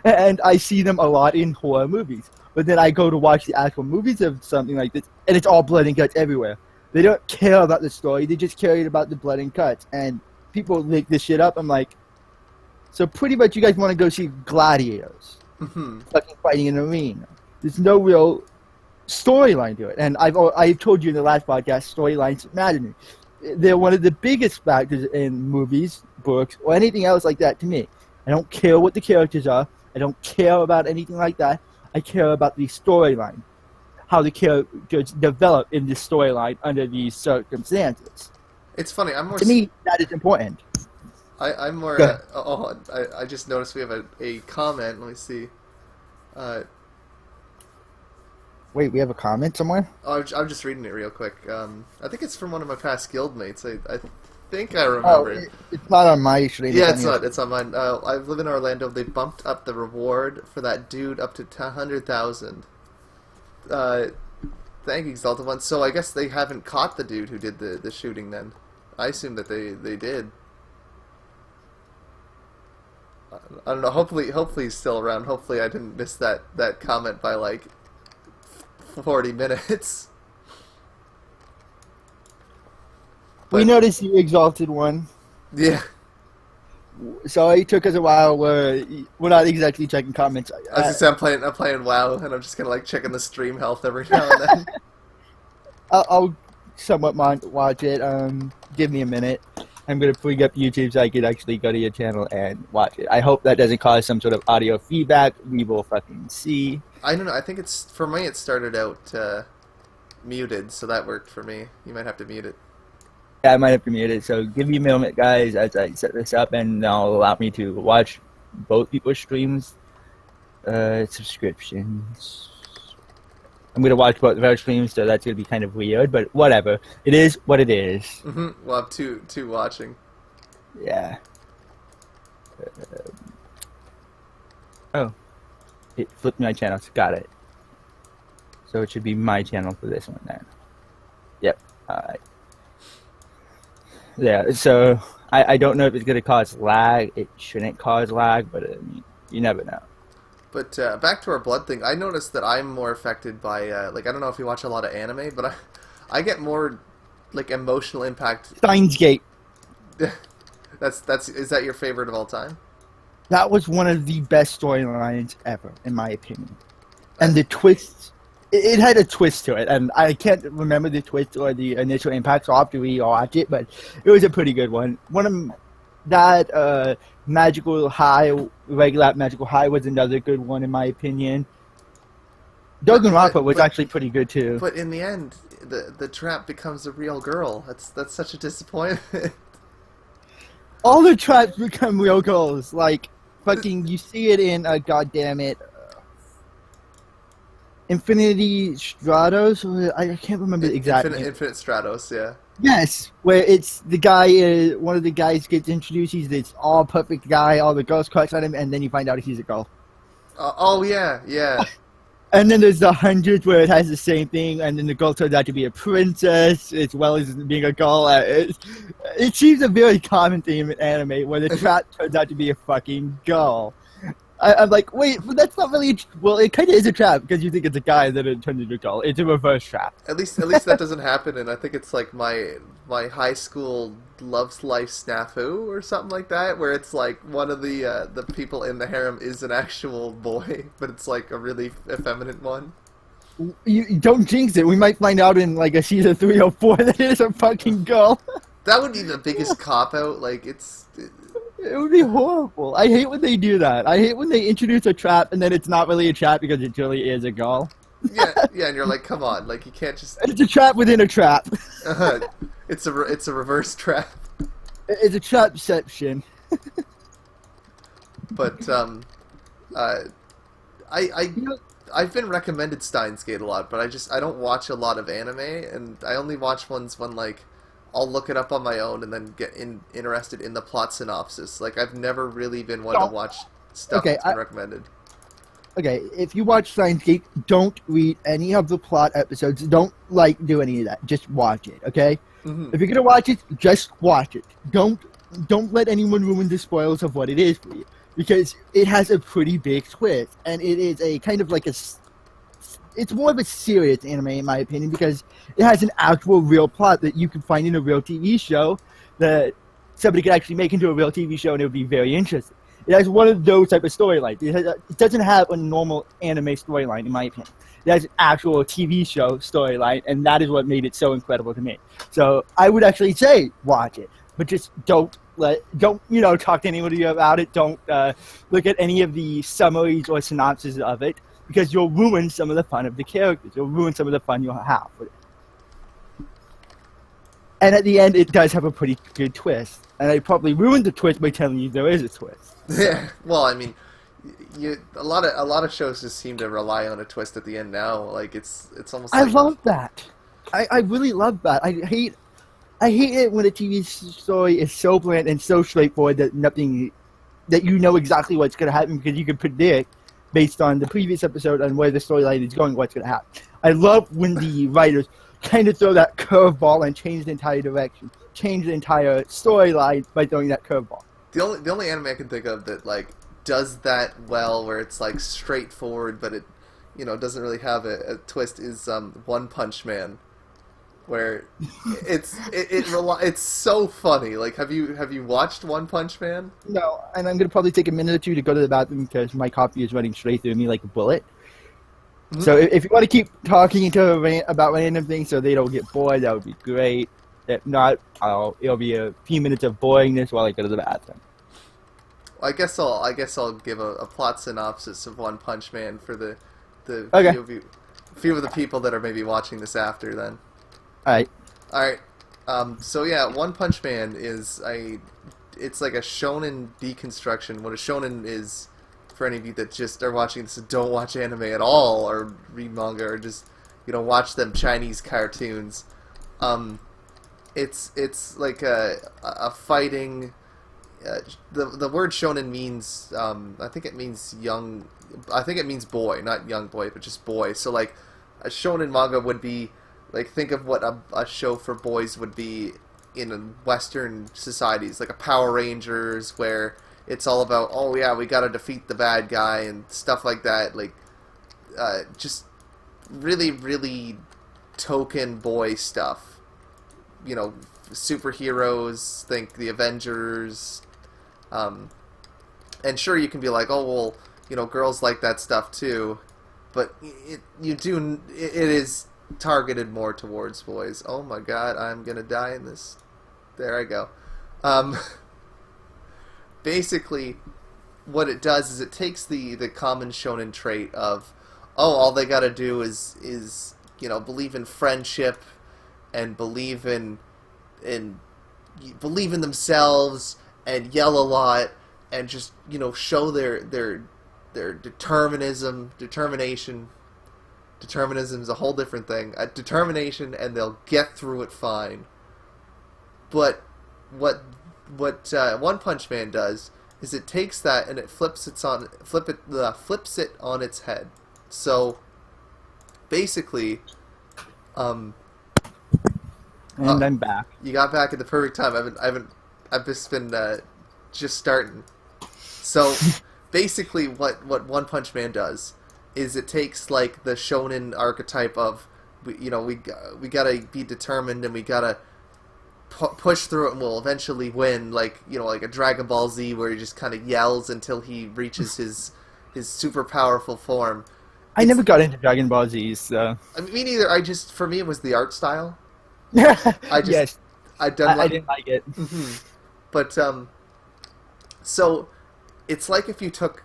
And I see them a lot in horror movies. But then I go to watch the actual movies of something like this, and it's all blood and guts everywhere. They don't care about the story, they just care about the blood and guts. And people make this shit up. I'm like, so pretty much you guys want to go see gladiators fucking fighting in an arena. There's no real storyline to it. And I've told you in the last podcast, storylines matter to me. They're one of the biggest factors in movies, books, or anything else like that to me. I don't care what the characters are. I don't care about anything like that. I care about the storyline, how the characters develop in this storyline under these circumstances. It's funny. I'm more to me that is important. I'm more. I just noticed we have a comment. Let me see. Wait, we have a comment somewhere? I'm just reading it real quick. I think it's from one of my past guildmates. I think I remember. Oh, it's not on my stream. Yeah, it's not. It's on mine. I live in Orlando. They bumped up the reward for that dude up to 100,000. Thank you, Exalted One. So I guess they haven't caught the dude who did the shooting then. I assume that they did. I don't know. Hopefully he's still around. Hopefully I didn't miss that comment by like 40 minutes. We noticed you, Exalted One. Yeah. So it took us a while. We're not exactly checking comments. As I said, I'm playing WoW, and I'm just kind of like checking the stream health every now and then. I'll somewhat watch it. Give me a minute. I'm going to bring up YouTube so I can actually go to your channel and watch it. I hope that doesn't cause some sort of audio feedback. We will fucking see. I don't know. I think for me, it started out muted, so that worked for me. You might have to mute it. Yeah, I might have to mute it. So give me a moment, guys, as I set this up, and that'll allow me to watch both people's streams. Subscriptions. I'm going to watch both of our streams, so that's going to be kind of weird, but whatever. It is what it is. We'll have two watching. Yeah. Oh. It flipped my channels. Got it. So it should be my channel for this one then. Yep. Alright. Yeah, so I don't know if it's going to cause lag. It shouldn't cause lag, but I mean, you never know. But back to our blood thing, I noticed that I'm more affected by, like, I don't know if you watch a lot of anime, but I get more, like, emotional impact. Steins Gate. Is that your favorite of all time? That was one of the best storylines ever, in my opinion. And the twists, it had a twist to it, and I can't remember the twist or the initial impact, so I'll have to rewatch it, but it was a pretty good one. One of that, Magical High, regular Magical High was another good one, in my opinion. Danganronpa was actually pretty good, too. But in the end, the trap becomes a real girl. That's such a disappointment. All the traps become real girls, like, fucking you see it in goddamn it, Infinity Stratos. I can't remember the exact name. Infinite Stratos, yeah. Yes, where it's the guy. One of the guys gets introduced. He's this all perfect guy. All the girls crush on him, and then you find out he's a girl. Oh yeah, yeah. And then there's the hundreds where it has the same thing, and then the girl turns out to be a princess as well as being a girl. It seems a very common theme in anime where the trap turns out to be a fucking girl. I'm like, wait, but that's not really. Well, it kind of is a trap because you think it's a guy, and then it turns into a girl. It's a reverse trap. At least that doesn't happen, and I think it's like my high school Love's Life snafu or something like that, where it's like one of the people in the harem is an actual boy, but it's like a really effeminate one. You don't jinx it. We might find out in like a season 3 or 4 that it is a fucking girl. That would be the biggest cop out. Like It would be horrible. I hate when they do that. I hate when they introduce a trap and then it's not really a trap because it really is a girl. yeah, and you're like, come on, like you can't just. It's a trap within a trap. It's a reverse trap. It's a trapception. But I've been recommended Steins Gate a lot, but I don't watch a lot of anime, and I only watch ones when like I'll look it up on my own and then get interested in the plot synopsis. Like I've never really been one to watch stuff that's been recommended. Okay, if you watch Steins Gate, don't read any of the plot episodes. Don't do any of that. Just watch it, okay? Mm-hmm. If you're gonna watch it, just watch it. Don't let anyone ruin the spoils of what it is for you, because it has a pretty big twist, and it is a kind of like it's more of a serious anime in my opinion, because it has an actual real plot that you can find in a real TV show that somebody could actually make into a real TV show, and it would be very interesting. It has one of those type of storylines. It doesn't have a normal anime storyline, in my opinion. It has an actual TV show storyline, and that is what made it so incredible to me. So I would actually say watch it, but just don't talk to anybody about it. Don't look at any of the summaries or synopses of it, because you'll ruin some of the fun of the characters. You'll ruin some of the fun you'll have with it. And at the end, it does have a pretty good twist. And I probably ruined the twist by telling you there is a twist. Yeah, well, I mean, a lot of shows just seem to rely on a twist at the end now. Like it's almost. I love that. I really love that. I hate it when a TV story is so bland and so straightforward that you know exactly what's going to happen, because you can predict based on the previous episode and where the storyline is going what's going to happen. I love when the writers kind of throw that curveball and change the entire direction, change the entire storyline by throwing that curveball. The only anime I can think of that like does that well, where it's like straightforward but it doesn't really have a twist, is One Punch Man, where it's so funny. Like have you watched One Punch Man? No, and I'm gonna probably take a minute or two to go to the bathroom because my coffee is running straight through me like a bullet. Mm-hmm. So if you want to keep talking about random things so they don't get bored, that would be great. If not, it'll be a few minutes of boringness while I go to the bathroom. I guess I'll give a plot synopsis of One Punch Man for the okay. few of the people that are maybe watching this after then. All right. So yeah, One Punch Man it's like a shonen deconstruction. What a shonen is, for any of you that just are watching this and don't watch anime at all or read manga or just watch them Chinese cartoons. It's like a fighting. The word shonen means I think it means young. I think it means boy, not young boy, but just boy. So like a shonen manga would be like, think of what a show for boys would be in Western societies, like a Power Rangers, where it's all about, oh yeah, we gotta defeat the bad guy and stuff like that. Like just really, really token boy stuff. Superheroes, think the Avengers. And sure, you can be like, oh well, girls like that stuff too, but it is targeted more towards boys. Oh my god, I'm gonna die in this. There I go. Basically, what it does is it takes the common shonen trait of, oh, all they gotta do is believe in friendship and believe in themselves and yell a lot and just show their determination. Determinism is a whole different thing. Determination, and they'll get through it fine. But what One Punch Man does is it takes that and it flips it on its head. So basically, And I'm back. you got back at the perfect time. I've just been just starting. So basically, what One Punch Man does is it takes like the shonen archetype of we gotta be determined and we gotta push through it and we'll eventually win, like a Dragon Ball Z where he just kind of yells until he reaches his super powerful form. I never got into Dragon Ball Z's, so. I mean, me neither. For me it was the art style. Yes. I didn't like it. But so it's like if you took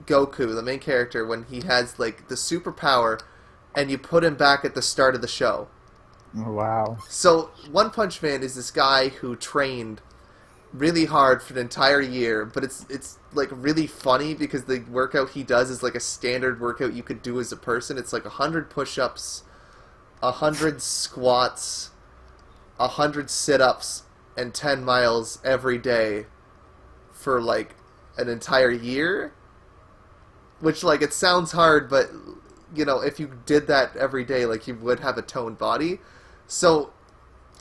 Goku, the main character, when he has like the superpower, and you put him back at the start of the show. Oh, wow. So One Punch Man is this guy who trained really hard for an entire year, but it's like really funny because the workout he does is like a standard workout you could do as a person. It's like 100 push-ups, 100 squats, 100 sit-ups, and 10 miles every day for like an entire year. Which, like, it sounds hard, but if you did that every day, like, you would have a toned body. So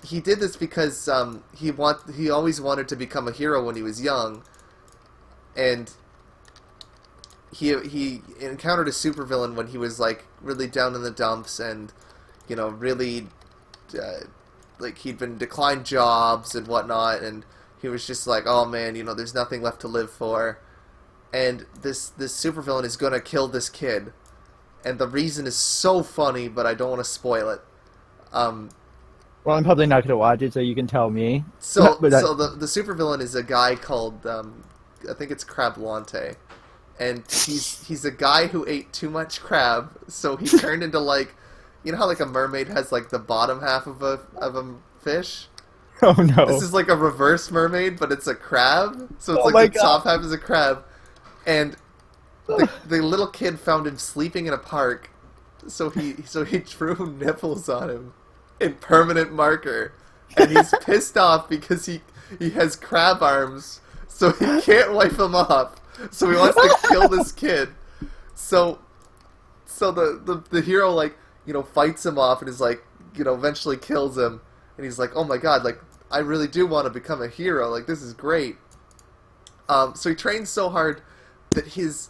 he did this because he always wanted to become a hero when he was young, and he encountered a supervillain when he was like really down in the dumps and really like he'd been declined jobs and whatnot, and he was just like, oh man, there's nothing left to live for, and this supervillain is gonna kill this kid, and the reason is so funny, but I don't want to spoil it. Well, I'm probably not going to watch it, so you can tell me. So the supervillain is a guy called, I think it's Crablante, and he's a guy who ate too much crab, so he turned into like, how like a mermaid has like the bottom half of a fish? Oh no. This is like a reverse mermaid, but it's a crab, so it's Oh like the my top half is a crab, and the little kid found him sleeping in a park, so he drew nipples on him in permanent marker, and he's pissed off because he has crab arms, so he can't wipe them off. So he wants to kill this kid. So the hero like fights him off and is like eventually kills him, and he's like, oh my god, like I really do want to become a hero. Like this is great. So he trains so hard that his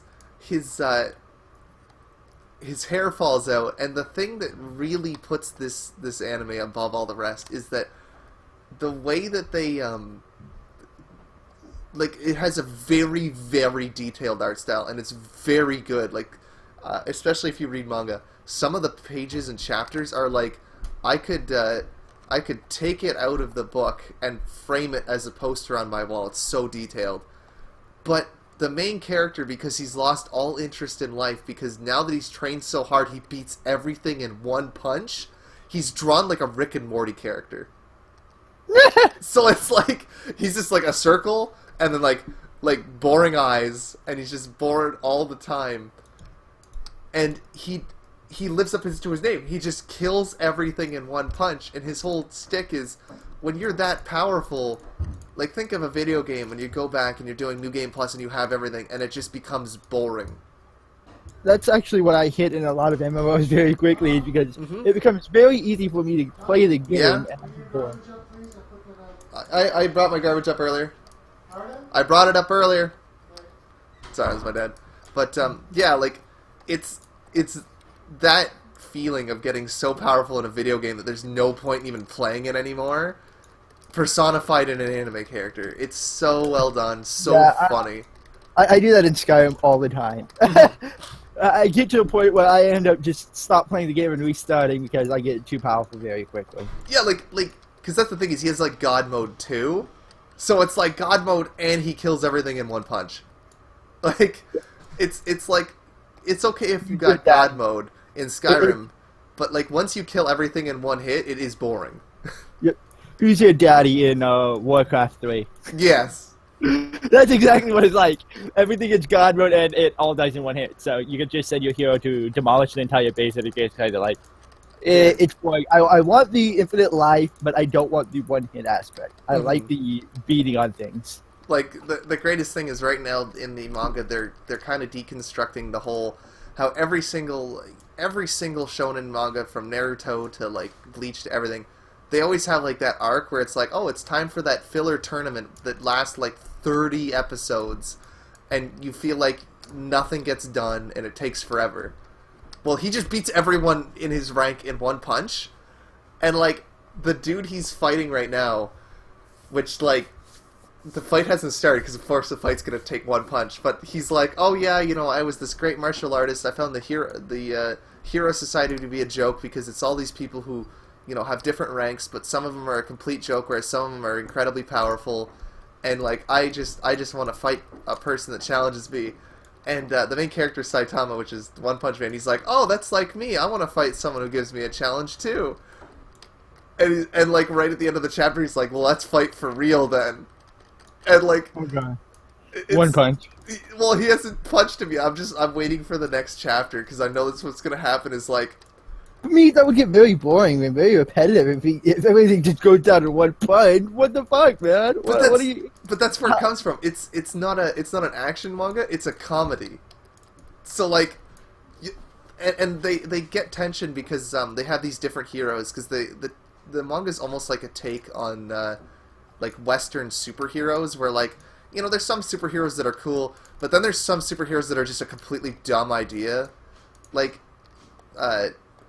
hair falls out, and the thing that really puts this anime above all the rest is that the way that they like it has a very very detailed art style, and it's very good. Like especially if you read manga, some of the pages and chapters are like I could take it out of the book and frame it as a poster on my wall. It's so detailed. But the main character, because he's lost all interest in life, because now that he's trained so hard he beats everything in one punch, he's drawn like a Rick and Morty character. So it's like he's just like a circle and then like boring eyes, and he's just bored all the time, and he lives up to his name. He just kills everything in one punch, and his whole stick is, when you're that powerful, like think of a video game when you go back and you're doing New Game Plus and you have everything and it just becomes boring. That's actually what I hit in a lot of MMOs very quickly, because it becomes very easy for me to play the game. Yeah. And I'm bored. I brought my garbage up earlier. I brought it up earlier. Sorry, it was my dad. But yeah, like it's that feeling of getting so powerful in a video game that there's no point in even playing it anymore, personified in an anime character. It's so well done, so funny. I do that in Skyrim all the time. I get to a point where I end up just stop playing the game and restarting because I get too powerful very quickly. Yeah, like, because that's the thing is he has like God mode too, so it's like God mode and he kills everything in one punch. Like, it's like it's okay if you got God mode in Skyrim, but like once you kill everything in one hit, it is boring. Yep. Who's your daddy in Warcraft 3? Yes. That's exactly what it's like. Everything is God mode and it all dies in one hit. So you could just send your hero to demolish the entire base and it gets kind of like it's boring. I want the infinite life, but I don't want the one hit aspect. I like the beating on things. Like the greatest thing is right now in the manga they're kind of deconstructing the whole how every single shonen manga from Naruto to like Bleach to everything, they always have like that arc where it's like, oh, it's time for that filler tournament that lasts like 30 episodes and you feel like nothing gets done and it takes forever. Well, he just beats everyone in his rank in one punch. And like the dude he's fighting right now, which like the fight hasn't started because of course the fight's gonna take one punch. But he's like, oh yeah, you know, I was this great martial artist. I found the Hero Society to be a joke because it's all these people who, you know, have different ranks, but some of them are a complete joke, whereas some of them are incredibly powerful. And like I just want to fight a person that challenges me. And the main character Saitama, which is One Punch Man, he's like, oh, that's like me. I want to fight someone who gives me a challenge too. And like right at the end of the chapter, he's like, well, let's fight for real then. And like, oh god, one punch. Well, he hasn't punched him yet. I'm waiting for the next chapter because I know that's what's gonna happen. Is like, for me, that would get very boring and very repetitive if everything just goes down to one punch. What the fuck, man? What are you? But that's where it comes from. It's not an action manga. It's a comedy. So like, and they get tension because they have these different heroes because the manga is almost like a take on like Western superheroes where like, you know, there's some superheroes that are cool, but then there's some superheroes that are just a completely dumb idea, like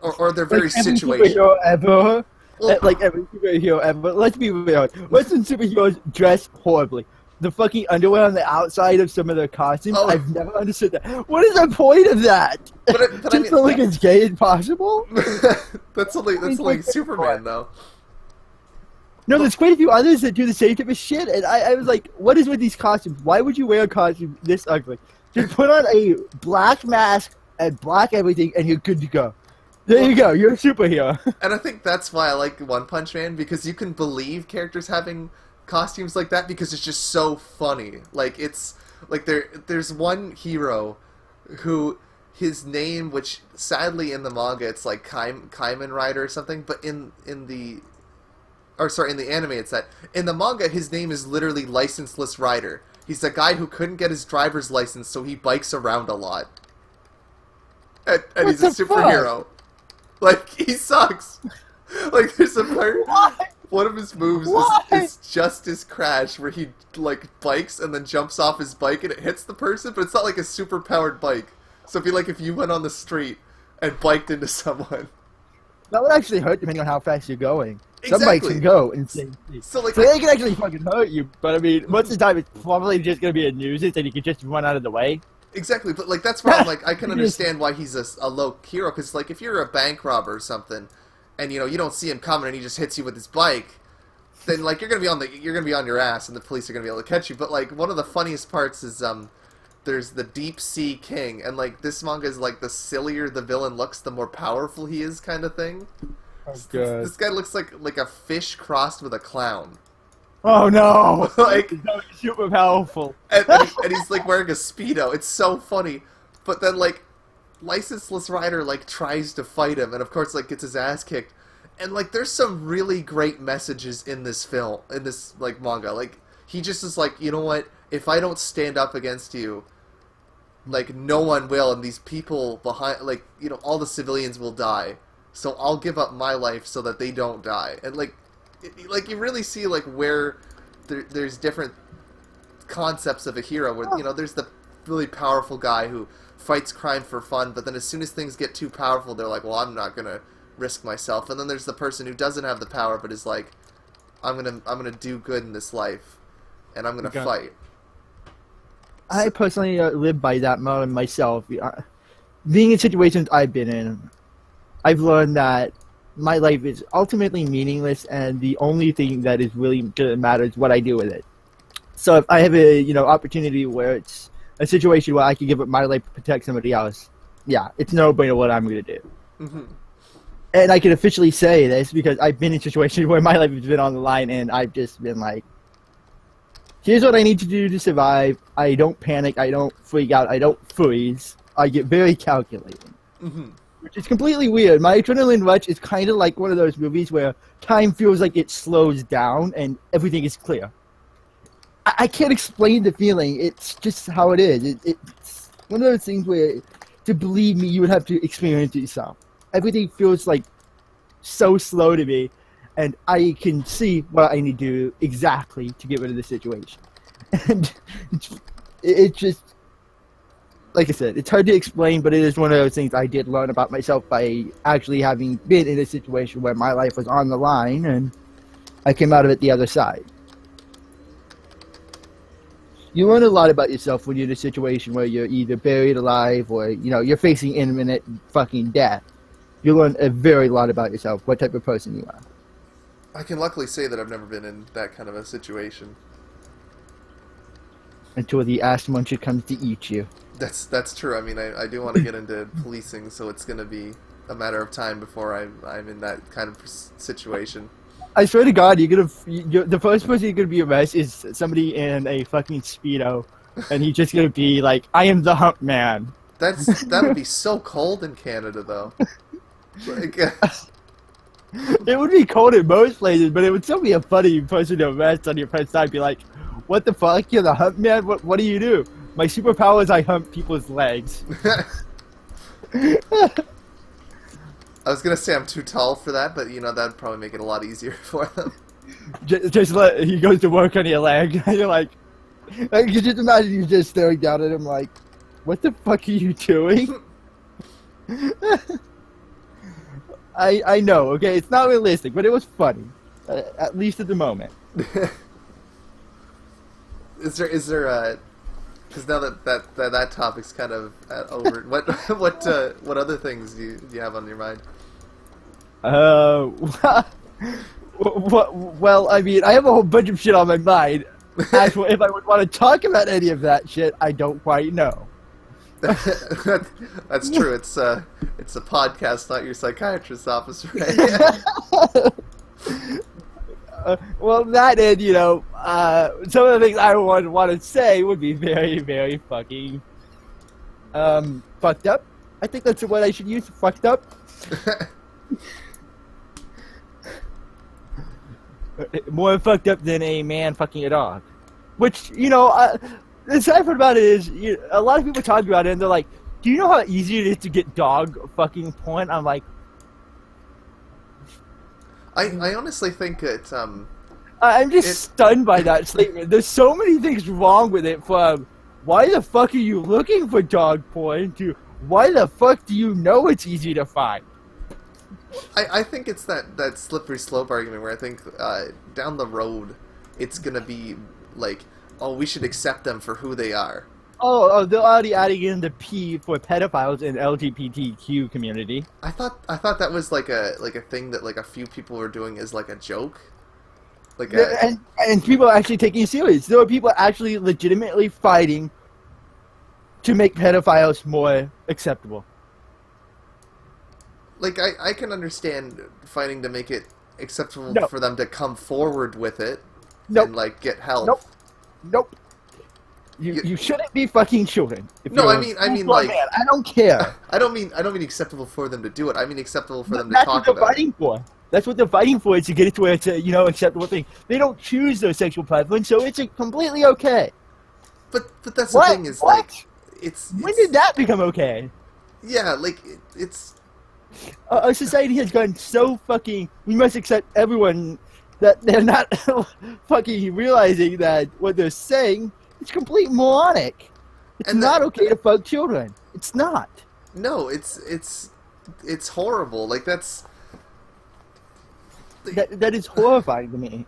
or they're very like every situational. Superhero ever. Well, Like every superhero ever. Let's be real. Western superheroes dress horribly. The fucking underwear on the outside of some of their costumes, I've never understood that. What is the point of that? But Just so like as gay as possible? that's only Superman though. No, there's quite a few others that do the same type of shit, and I was like, what is with these costumes? Why would you wear a costume this ugly? Just put on a black mask and black everything, and you're good to go. There you go, you're a superhero. And I think that's why I like One Punch Man, because you can believe characters having costumes like that because it's just so funny. Like, it's like there's one hero who his name, which sadly in the manga it's like Kamen Rider or something, but in the anime it's that. In the manga his name is literally Licenseless Rider. He's a guy who couldn't get his driver's license, so he bikes around a lot. And he's a superhero. Fuck? Like, he sucks. Like, there's a part... What? One of his moves is Justice Crash, where he, like, bikes and then jumps off his bike and it hits the person, but it's not like a super-powered bike. So it'd be like if you went on the street and biked into someone. That would actually hurt depending on how fast you're going. Exactly. Some bikes can go insane. So, like, they can actually fucking hurt you, but I mean, most of the time it's probably just going to be a nuisance and you can just run out of the way. Exactly, but like that's why I'm like I can understand why he's a low hero, because like if you're a bank robber or something, and you know you don't see him coming and he just hits you with his bike, then like you're gonna be on your ass and the police are gonna be able to catch you. But like one of the funniest parts is there's the Deep Sea King, and like this manga is like the sillier the villain looks, the more powerful he is, kind of thing. Oh god. This guy looks like a fish crossed with a clown. Oh no! Like, he's super powerful. And he's like wearing a Speedo. It's so funny. But then like Licenseless Rider like tries to fight him and of course like gets his ass kicked. And like there's some really great messages in this like manga. Like he just is like, you know what? If I don't stand up against you, like no one will, and these people behind, like, you know, all the civilians will die. So I'll give up my life so that they don't die. And like you really see like where there's different concepts of a hero where, you know, there's the really powerful guy who fights crime for fun, but then as soon as things get too powerful they're like, well, I'm not gonna risk myself. And then there's the person who doesn't have the power but is like, I'm gonna do good in this life and I'm gonna fight. I personally live by that motto myself. Being in situations I've been in, I've learned that my life is ultimately meaningless, and the only thing that is really going to matter is what I do with it. So if I have a opportunity where it's a situation where I can give up my life to protect somebody else, yeah, it's no-brainer what I'm going to do. Mm-hmm. And I can officially say this because I've been in situations where my life has been on the line, and I've just been like, here's what I need to do to survive. I don't panic. I don't freak out. I don't freeze. I get very calculating. Mm-hmm. Which is completely weird. My adrenaline rush is kind of like one of those movies where time feels like it slows down and everything is clear. I can't explain the feeling. It's just how it is. It's one of those things where, to believe me, you would have to experience it yourself. Everything feels like so slow to me, and I can see what I need to do exactly to get rid of the situation. And it just, like I said, it's hard to explain, but it is one of those things I did learn about myself by actually having been in a situation where my life was on the line, and I came out of it the other side. You learn a lot about yourself when you're in a situation where you're either buried alive or, you're facing imminent fucking death. You learn a very lot about yourself, what type of person you are. I can luckily say that I've never been in that kind of a situation. Until the ass muncher comes to eat you. That's true. I mean, I do want to get into policing, so it's going to be a matter of time before I'm in that kind of situation. I swear to God, the first person you're gonna be arrested is somebody in a fucking Speedo, and he's just gonna be like, "I am the hump man." That would be so cold in Canada, though. Like, it would be cold in most places, but it would still be a funny person to arrest on your first time. Be like, "What the fuck? You're the hump man? What do you do?" My superpower is I hump people's legs. I was gonna say I'm too tall for that, but that'd probably make it a lot easier for them. Just let he goes to work on your leg, and you're like, I can just imagine you just staring down at him like, "What the fuck are you doing?" I know, okay, it's not realistic, but it was funny, at least at the moment. Is there because now that topic's kind of over. What other things do you have on your mind? Well, I mean, I have a whole bunch of shit on my mind. Actually, if I would want to talk about any of that shit, I don't quite know. That's true. It's a podcast, not your psychiatrist's office, right? Well, that and, some of the things I would want to say would be very, very fucking fucked up. I think that's the word I should use, fucked up. More fucked up than a man fucking a dog. Which, the sad part about it is, a lot of people talk about it and they're like, "Do you know how easy it is to get dog fucking porn?" I'm like, I honestly think that I'm just stunned by that statement. There's so many things wrong with it, from why the fuck are you looking for dog porn to why the fuck do you know it's easy to find? I think it's that slippery slope argument where I think down the road it's gonna be like, oh, we should accept them for who they are. Oh, they're already adding in the P for pedophiles in LGBTQ community. I thought that was like a thing that like a few people were doing as like a joke. Like and people are actually taking it serious. There are people actually legitimately fighting to make pedophiles more acceptable. Like I can understand fighting to make it acceptable for them to come forward with it and like get help. Nope. You shouldn't be fucking children. No, I mean like, man, I don't care. I don't mean acceptable for them to do it. I mean acceptable for them to talk about it. That's what they're fighting for. That's what they're fighting for, is to get it to where it's a, acceptable thing. They don't choose their sexual preference, so it's completely okay. But that's the thing is, like, it's when did that become okay? Yeah, like it's our society has gone so fucking. We must accept everyone, that they're not fucking realizing that what they're saying is complete moronic. It's not okay to fuck children. It's not. No, it's horrible. Like that's. That is horrifying to me.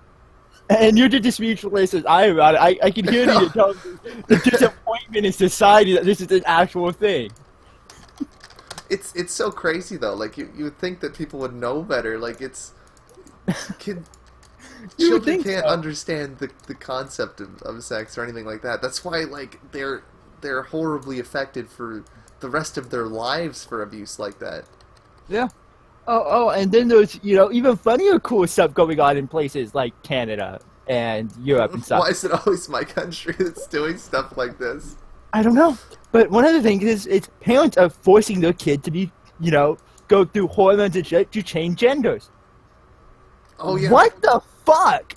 And you're just speechless as I am about it. I can hear the disappointment in society that this is an actual thing. It's so crazy though. Like you would think that people would know better. Like children can't understand the concept of sex or anything like that. That's why like they're horribly affected for the rest of their lives for abuse like that. Yeah. Oh, and then there's, even funnier cool stuff going on in places like Canada. and Europe and stuff. Why is it always my country that's doing stuff like this? I don't know. But one of the things is, it's parents are forcing their kid to be, go through hormones and shit to change genders. Oh yeah. What the fuck?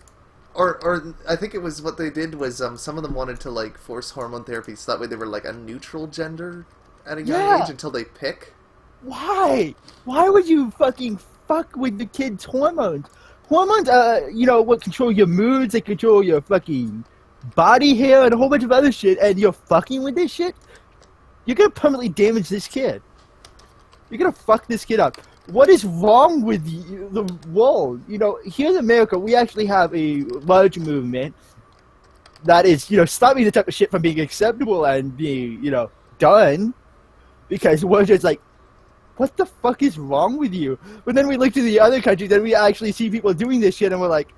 Or I think it was what they did was some of them wanted to like force hormone therapy so that way they were like a neutral gender at a young age until they pick. Why? Why would you fucking fuck with the kid's hormones? Hormones, what control your moods, they control your fucking body hair and a whole bunch of other shit, and you're fucking with this shit? You're gonna permanently damage this kid. You're gonna fuck this kid up. What is wrong with the world? Here in America, we actually have a large movement that is, stopping the type of shit from being acceptable and being, done. Because we're just like, what the fuck is wrong with you? But then we look to the other countries and we actually see people doing this shit and we're like,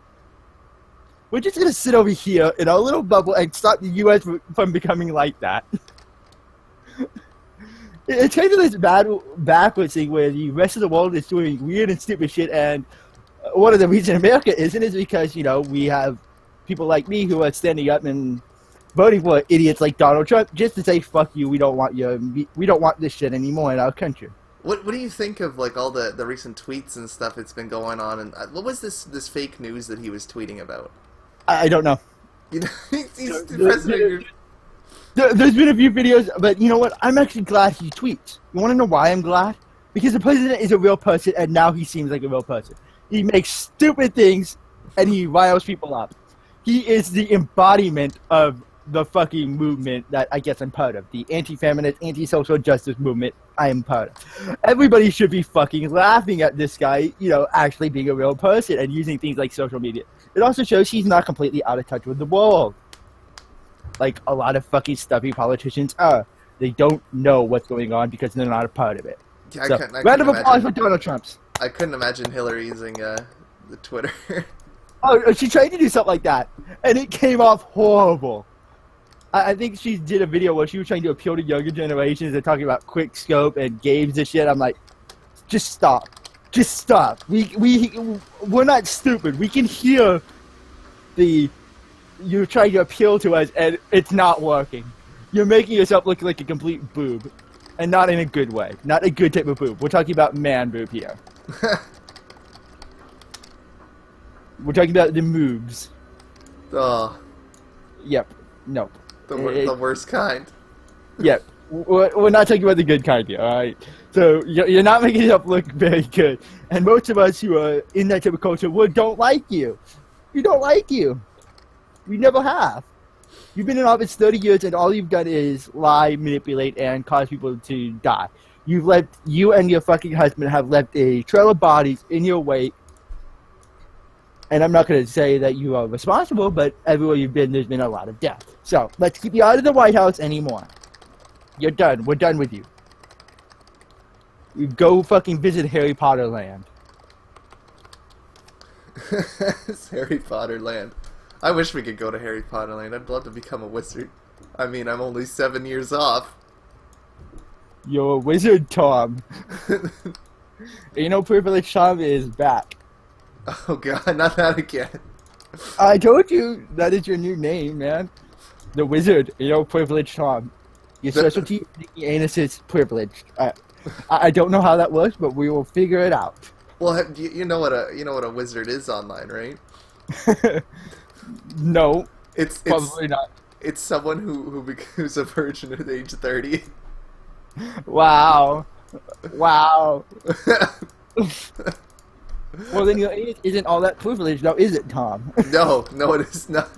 we're just gonna sit over here in our little bubble and stop the U.S. from becoming like that. It's kind of this backwards thing where the rest of the world is doing weird and stupid shit, and one of the reasons America isn't is because, we have people like me who are standing up and voting for idiots like Donald Trump just to say, fuck you, we don't want this shit anymore in our country. What do you think of like all the recent tweets and stuff that's been going on? And what was this fake news that he was tweeting about? I don't know. He's the president. There's been a few videos, but you know what? I'm actually glad he tweets. You want to know why I'm glad? Because the president is a real person, and now he seems like a real person. He makes stupid things, and he riles people up. He is the embodiment of the fucking movement that I guess I'm part of. The anti-feminist, anti-social justice movement I am part of. Everybody should be fucking laughing at this guy, actually being a real person and using things like social media. It also shows he's not completely out of touch with the world. Like a lot of fucking stuffy politicians are. They don't know what's going on because they're not a part of it. Yeah, So, round of applause for Donald Trump. I couldn't imagine Hillary using the Twitter. Oh, she tried to do something like that, and it came off horrible. I think she did a video where she was trying to appeal to younger generations and talking about quick scope and games and shit. I'm like, just stop. Just stop. We're not stupid. We can hear you're trying to appeal to us, and it's not working. You're making yourself look like a complete boob, and not in a good way. Not a good type of boob. We're talking about man boob here. We're talking about the moves. Oh. Yep. Nope. The worst kind. Yep. We're not talking about the good kind here, alright? So, you're not making it up look very good. And most of us who are in that type of culture, we don't like you. We don't like you. We never have. You've been in office 30 years and all you've done is lie, manipulate, and cause people to die. You and your fucking husband have left a trail of bodies in your wake. And I'm not going to say that you are responsible, but everywhere you've been, there's been a lot of death. So, let's keep you out of the White House anymore. You're done. We're done with you. You go fucking visit Harry Potter land. It's Harry Potter land. I wish we could go to Harry Potter land. I'd love to become a wizard. I mean, I'm only 7 years off. You're a wizard, Tom. Privileged Tom is back. Oh god, not that again. I told you that is your new name, man. The wizard, Privileged Tom. Your specialty, the anus is privileged. I don't know how that works, but we will figure it out. Well, you know what a wizard is online, right? No, it's probably not. It's someone who's a virgin at age 30. Wow. Well, then your anus isn't all that privileged, now is it, Tom? No, it is not.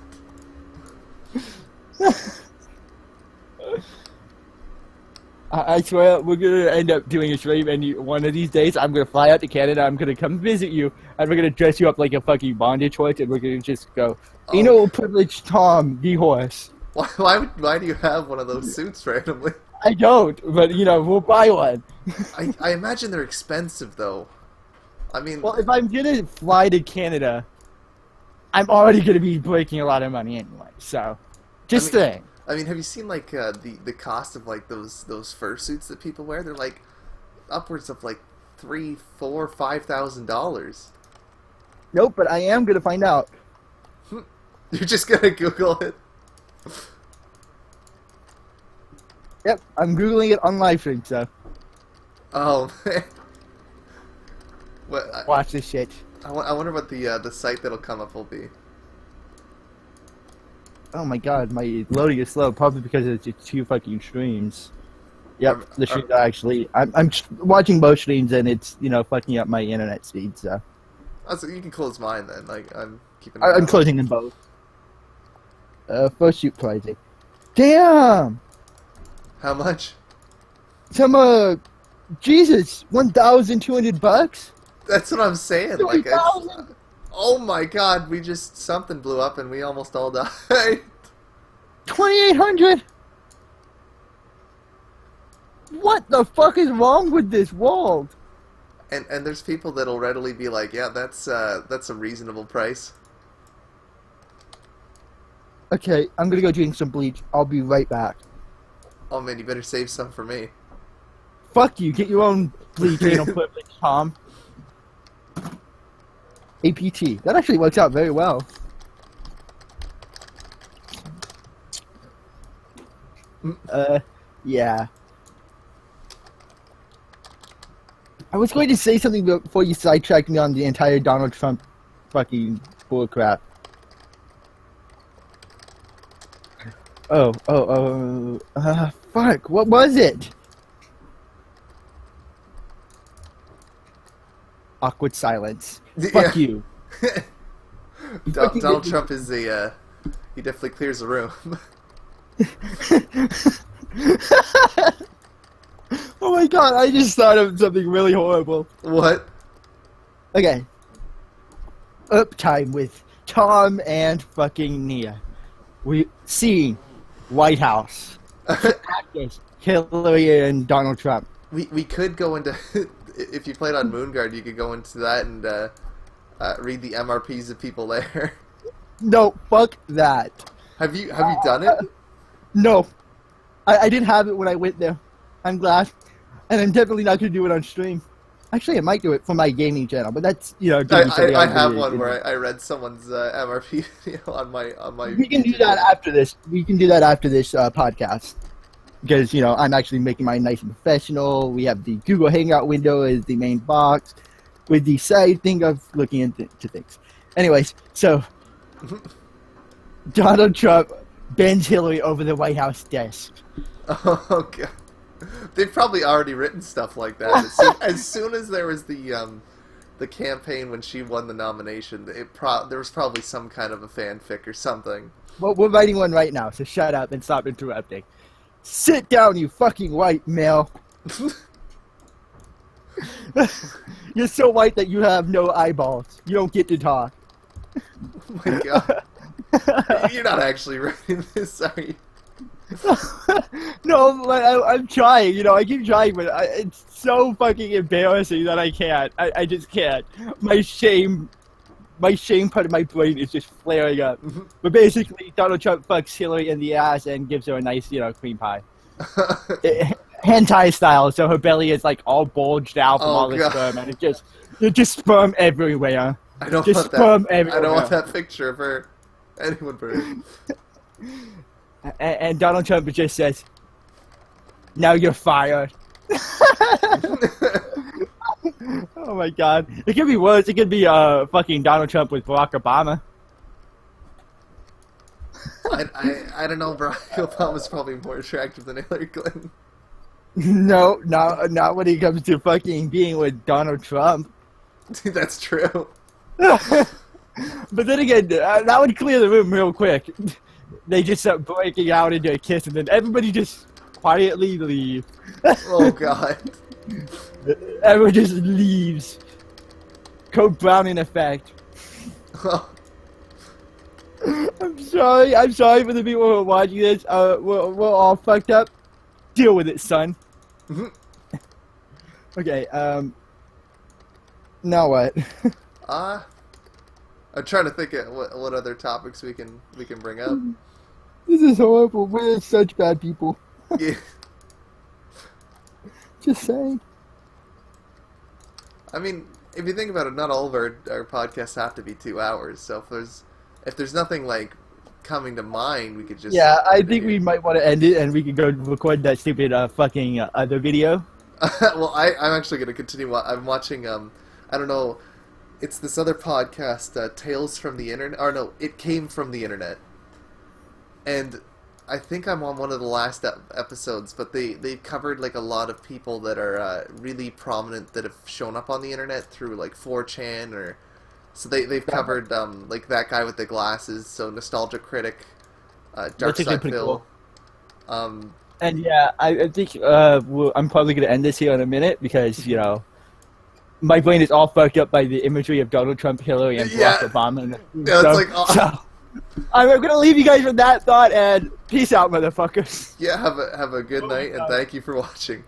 I swear we're going to end up doing a stream, and one of these days I'm going to fly out to Canada, I'm going to come visit you, and we're going to dress you up like a fucking bondage horse, and we're going to just go, privileged Tom, the horse. Why do you have one of those suits randomly? I don't, but, we'll buy one. I imagine they're expensive, though. I mean... Well, if I'm going to fly to Canada, I'm already going to be breaking a lot of money anyway, so just saying. I mean, have you seen like the cost of like those fursuits that people wear? They're like upwards of like $3,000, $4,000, $5,000. Nope, but I am gonna find out. You're just gonna Google it. Yep, I'm googling it on live stream, so Oh man. What? watch this shit. I wonder what the site that'll come up will be. Oh my god, my loading is slow, probably because it's just 2 fucking streams. Yep, the streams are actually... I'm watching both streams and it's, fucking up my internet speed, so... Also, you can close mine then. Like I'm keeping. I'm closing them both. First shoot pricing. Damn! How much? Some, Jesus, $1,200? That's what I'm saying. Like, 3,000? oh my god, something blew up and we almost all died. 2,800? What the fuck is wrong with this world? And there's people that'll readily be like, yeah, that's a reasonable price. Okay, I'm gonna go drink some bleach. I'll be right back. Oh man, you better save some for me. Fuck you, get your own bleach, anal privilege, Tom. APT. That actually works out very well. Yeah. I was going to say something before you sidetracked me on the entire Donald Trump fucking bullcrap. Fuck, what was it? Awkward silence. Fuck you. Donald Trump is he definitely clears the room. Oh my god, I just thought of something really horrible. What? Okay. Uptime with Tom and fucking Nia. We seen White House. Actors Hillary and Donald Trump. We could go into if you played on Moonguard, you could go into that and read the MRPs of people there. No, fuck that. Have you done it? No. I didn't have it when I went there. I'm glad. And I'm definitely not going to do it on stream. Actually, I might do it for my gaming channel, but that's, I have one where I read someone's MRP video on my. We can do that after this. We can do that after this podcast. Because, I'm actually making mine nice and professional. We have the Google Hangout window as the main box with the side thing of looking into things. Anyways, so Donald Trump bends Hillary over the White House desk. Oh, God. They've probably already written stuff like that. As soon as there was the campaign when she won the nomination, there was probably some kind of a fanfic or something. Well, we're writing one right now, so shut up and stop interrupting. Sit down, you fucking white male. You're so white that you have no eyeballs. You don't get to talk. Oh my god. You're not actually writing this, are you? No, I'm trying. I keep trying, but it's so fucking embarrassing that I can't. I just can't. My shame part of my brain is just flaring up. But basically, Donald Trump fucks Hillary in the ass and gives her a nice, cream pie. Hentai style, so her belly is like all bulged out from all the sperm, and it's just sperm everywhere. I don't just want sperm that. everywhere. I don't want that picture of her. Anyone but her. And Donald Trump just says, "Now you're fired." Oh my god. It could be worse. It could be fucking Donald Trump with Barack Obama. I don't know, Barack Obama's probably more attractive than Hillary Clinton. No, not when it comes to fucking being with Donald Trump. That's true. But then again, that would clear the room real quick. They just start breaking out into a kiss, and then everybody just quietly leave. Oh god. Everyone just leaves. Code Browning effect. I'm sorry for the people who are watching this. We're all fucked up. Deal with it, son. Okay, now what? I'm trying to think of what other topics we can bring up. This is horrible. We're such bad people. Yeah. Just saying. I mean, if you think about it, not all of our podcasts have to be 2 hours. So if if there's nothing like coming to mind, we could just Yeah, I end it think here. we might want to end it, and we can go record that stupid fucking other video. Well, I'm actually going to continue. I'm watching. I don't know. It's this other podcast, Tales from the Internet. Or no, It Came from the Internet. And I think I'm on one of the last episodes, but they've covered like a lot of people that are really prominent that have shown up on the internet through like 4chan or. So they've covered like that guy with the glasses. So Nostalgia Critic, Dark That's actually Side pretty Phil. cool. And yeah, I think I'm probably going to end this here in a minute because, you know, my brain is all fucked up by the imagery of Donald Trump, Hillary, and Yeah. Barack Obama. And Yeah, it's like, so, I'm going to leave you guys with that thought, and peace out, motherfuckers. Yeah, have a good night, and thank you for watching.